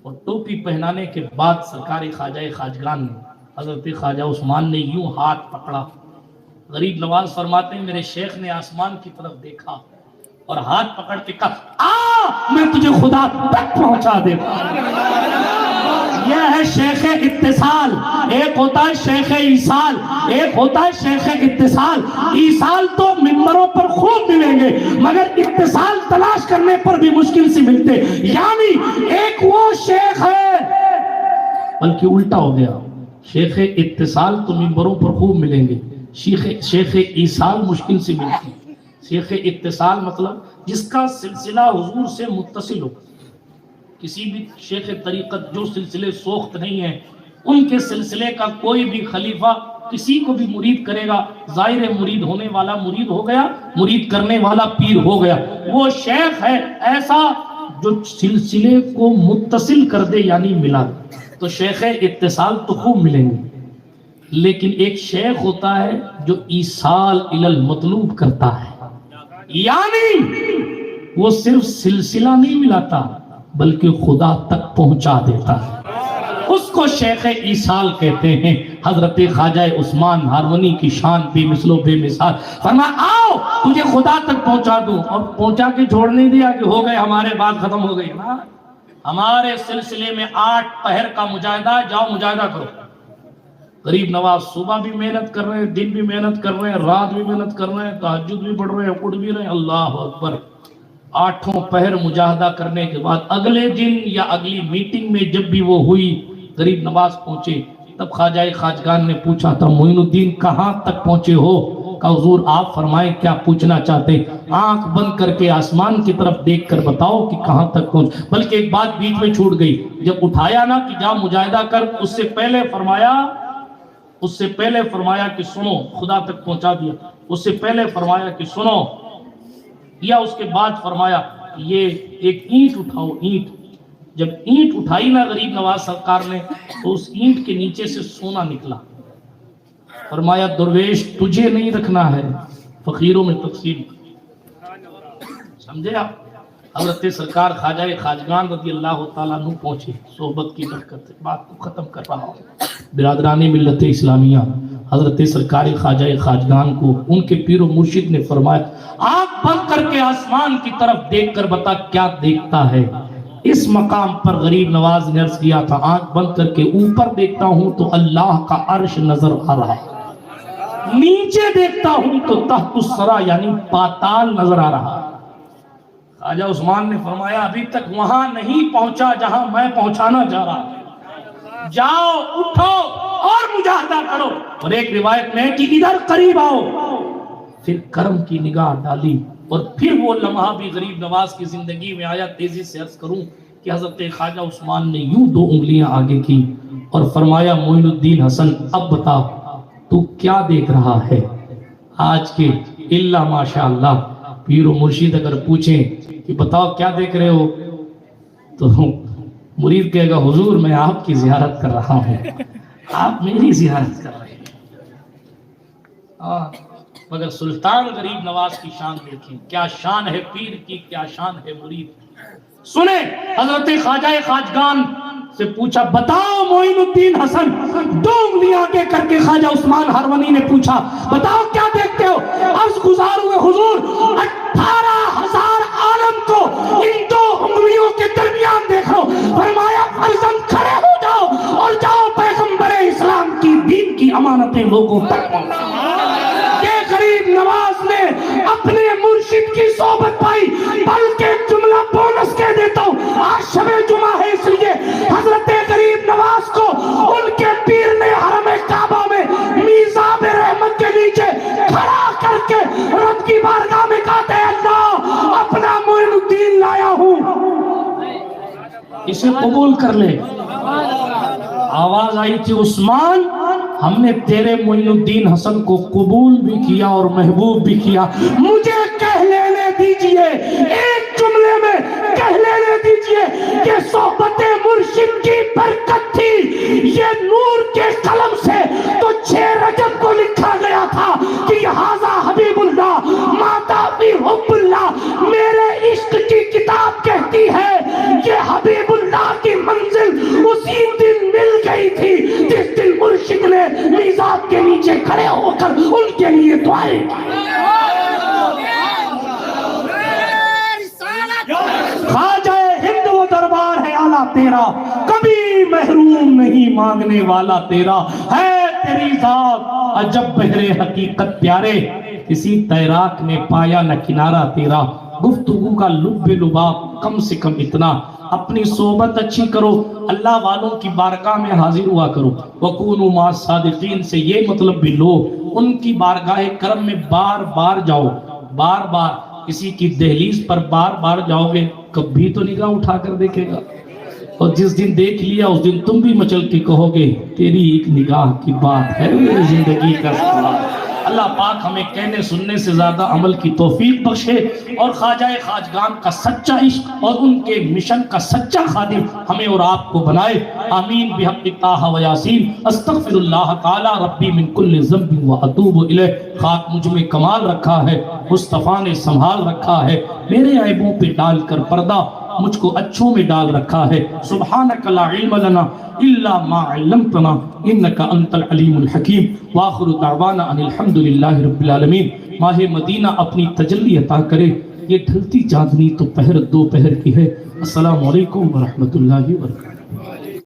اور ٹوپی پہنانے کے بعد سرکار خواجہ خواجگان نے حضرت خواجہ عثمان نے یوں ہاتھ پکڑا. غریب نواز فرماتے ہیں میرے شیخ نے آسمان کی طرف دیکھا اور ہاتھ پکڑ کے کہا آ میں تجھے خدا تک پہنچا دیتا. یہ ہے شیخ اتصال. ایک ہوتا ہے شیخ ایصال، ایک ہوتا ہے شیخ اتصال. ایصال تو ممبروں پر خوب ملیں گے مگر اتصال تلاش کرنے پر بھی مشکل سے ملتے. یعنی ایک وہ شیخ ہے، بلکہ الٹا ہو گیا، شیخ اتصال تو ممبروں پر خوب ملیں گے، شیخ ایصال مشکل سے ملتی. شیخ اتصال مطلب جس کا سلسلہ حضور سے متصل ہو. کسی بھی شیخ طریقت جو سلسلے سوخت نہیں ہیں ان کے سلسلے کا کوئی بھی خلیفہ کسی کو بھی مرید کرے گا، ظاہر مرید ہونے والا مرید ہو گیا، مرید کرنے والا پیر ہو گیا. وہ شیخ ہے ایسا جو سلسلے کو متصل کر دے یعنی ملا. تو شیخ اتصال تو خوب ملیں گے، لیکن ایک شیخ ہوتا ہے جو ایصال الی المطلوب کرتا ہے، یعنی وہ صرف سلسلہ نہیں ملاتا بلکہ خدا تک پہنچا دیتا ہے. اس کو شیخ ایصال کہتے ہیں. حضرت خواجہ عثمان ہارونی کی شان بے مثل و بے مثال. فرمایا آؤ تجھے خدا تک پہنچا دوں، اور پہنچا کے چھوڑ نہیں دیا کہ ہو گئے ہمارے بات ختم ہو گئی نا. ہمارے سلسلے میں 8 پہر کا مجاہدہ، جاؤ مجاہدہ کرو. غریب نواز صبح بھی محنت کر رہے ہیں، دن بھی محنت کر رہے ہیں، رات بھی محنت کر رہے ہیں، تہجد بھی پڑھ رہے ہیں، اٹھ بھی رہے ہیں. اللہ اکبر. 8 پہر مجاہدہ کرنے کے بعد اگلے دن یا اگلی میٹنگ میں جب بھی وہ ہوئی غریب نواز پہنچے، تب خواجہ خواجگان نے پوچھا تھا معین الدین کہاں تک پہنچے ہو؟ کہ حضور آپ فرمائیں کیا پوچھنا چاہتے ہیں؟ آنکھ بند کر کے آسمان کی طرف دیکھ کر بتاؤ کہ کہاں تک پہنچ. بلکہ ایک بات بیچ میں چھوٹ گئی، جب اٹھایا نا کہ جا مجاہدہ کر، اس سے پہلے فرمایا کہ سنو، خدا تک پہنچا دیا. اس سے پہلے فرمایا کہ سنو، یا اس کے بعد فرمایا یہ ایک اینٹ اٹھاؤ. اینٹ جب اینٹ اٹھائی نا غریب نواز سرکار نے تو اس اینٹ کے نیچے سے سونا نکلا. فرمایا درویش تجھے نہیں رکھنا ہے، فقیروں میں تقسیم. سمجھے آپ؟ حضرت سرکار خواجہ خواجگان رضی اللہ تعالیٰ عنہ پہنچے. صحبت کی برکت سے بات کو ختم کر رہا ہوں. برادران ملت اسلامیہ، حضرت سرکار خواجہ خواجگان کو ان کے پیر و مرشد نے فرمایا آنکھ بند کر کے آسمان کی طرف دیکھ کر بتا کیا دیکھتا ہے. اس مقام پر غریب نواز نے عرض کیا تھا آنکھ بند کر کے اوپر دیکھتا ہوں تو اللہ کا عرش نظر آ رہا ہے، نیچے دیکھتا ہوں تو تحت الثری یعنی پاتال نظر آ رہا ہے. خواجہ عثمان نے فرمایا ابھی تک وہاں نہیں پہنچا جہاں میں پہنچانا چاہ رہا ہوں. جاؤ اٹھو اور مجاہدہ کرو. اور ایک روایت میں ہے کہ ادھر قریب آؤ. پھر کرم کی نگاہ ڈالی اور پھر وہ لمحہ بھی غریب نواز کی زندگی میں آیا. تیزی سے عرض کروں کہ حضرت خواجہ عثمان نے یوں 2 انگلیاں آگے کی اور فرمایا معین الدین حسن اب بتا تو کیا دیکھ رہا ہے. آج کے اللہ ماشاءاللہ پیر و مرشد اگر پوچھیں کہ بتاؤ کیا دیکھ رہے ہو تو مرید کہے گا حضور میں آپ کی زیارت کر رہا ہوں، آپ میری زیارت کر رہے ہیں. مگر سلطان غریب نواز کی شان دیکھیں، کیا شان ہے پیر کی، کیا شان ہے مرید. سنیں حضرت خواجہ خواجگان سے پوچھا بتاؤ معین الدین حسن. 2 انگلیاں آگے کر کے خواجہ عثمان ہرونی نے پوچھا بتاؤ کیا دیکھتے ہو. عرض گزار ہوئے حضور 18,000 عالم کو ان 2 انگلیوں کے درمیان دیکھو. فرمایا فرزند کھڑے ہو جاؤ اور جاؤ پیغمبر اسلام کی دین کی امانتیں لوگوں تک پہنچاؤ. غریب نواز نے اپنے مرشد کی صحبت پائی. بلکہ جملہ بونس کہہ دیتا ہوں آج شب جمعہ ہے اس لیے حضرت غریب نواز کو ان کے پیر نے حرم کعبہ میں میزاب رحمت کے نیچے کھڑا کر کے رب کی بارگاہ میں کہتے ہیں اللہ اپنا معین الدین لایا ہوں، اسے قبول کر لے. آواز آئی تھی عثمان ہم نے تیرے معین الدین حسن کو قبول بھی کیا اور محبوب بھی کیا. مجھے کہہ لینے دیجئے ایک جملے میں کہہ لینے دیجئے کہ صحبت مرشد کی برکت تھی. یہ نور کے قلم سے تو 6 رجب کو لکھا گیا تھا کہ ھذا حبیب اللہ ماتا فی حب اللہ. میرے عشق کی کتاب کہتی ہے یہ حبیب اللہ کی منزل اسی دن مل گئی تھی جس دن مرشد نے میزاب کے نیچے کھڑے ہو کر ان کے لیے دعائیں کی. خواجہ ہند وہ دربار ہے اعلیٰ تیرا کبھی محروم نہیں مانگنے والا تیرا ہے. تیری ذات عجب بحر حقیقت پیارے کسی تیراک نے پایا نہ کنارہ تیرا. گفتگو کا لب لباب کم سے کم اتنا اپنی صحبت اچھی کرو، اللہ والوں کی بارگاہ میں حاضر ہوا کرو. وَكُونُوا مَعَ الصَّادِقِينَ سے یہ مطلب بھی لو ان کی بارگاہ کرم میں بار بار جاؤ. بار بار کسی کی دہلیز پر بار بار جاؤ گے کبھی تو نگاہ اٹھا کر دیکھے گا. اور جس دن دیکھ لیا اس دن تم بھی مچل کے کہو گے تیری ایک نگاہ کی بات ہے میری زندگی کا سوال. اللہ پاک ہمیں کہنے سننے سے زیادہ عمل کی توفیق بخشے اور خواجہ خواجگان کا سچا عشق اور ان کے مشن کا سچا خادم ہمیں اور آپ کو بنائے. آمین بحق طٰہٰ و یاسین. استغفر اللہ تعالی ربی من کل ذنب و اتوب الیہ. خاک مجھ میں کمال رکھا ہے، مصطفیٰ نے سنبھال رکھا ہے، میرے عیبوں پہ ڈال کر پردہ مجھ کو اچھوں میں ڈال رکھا ہے. سبحانک لا علم لنا الا ما علمتنا انک انت العلیم الحکیم. وآخر دعوانا ان الحمدللہ رب العالمین. ماہ مدینہ اپنی تجلی عطا کرے. یہ ڈھلتی چاندنی تو پہر 2 پہر کی ہے. السلام علیکم ورحمۃ اللہ وبرکاتہ.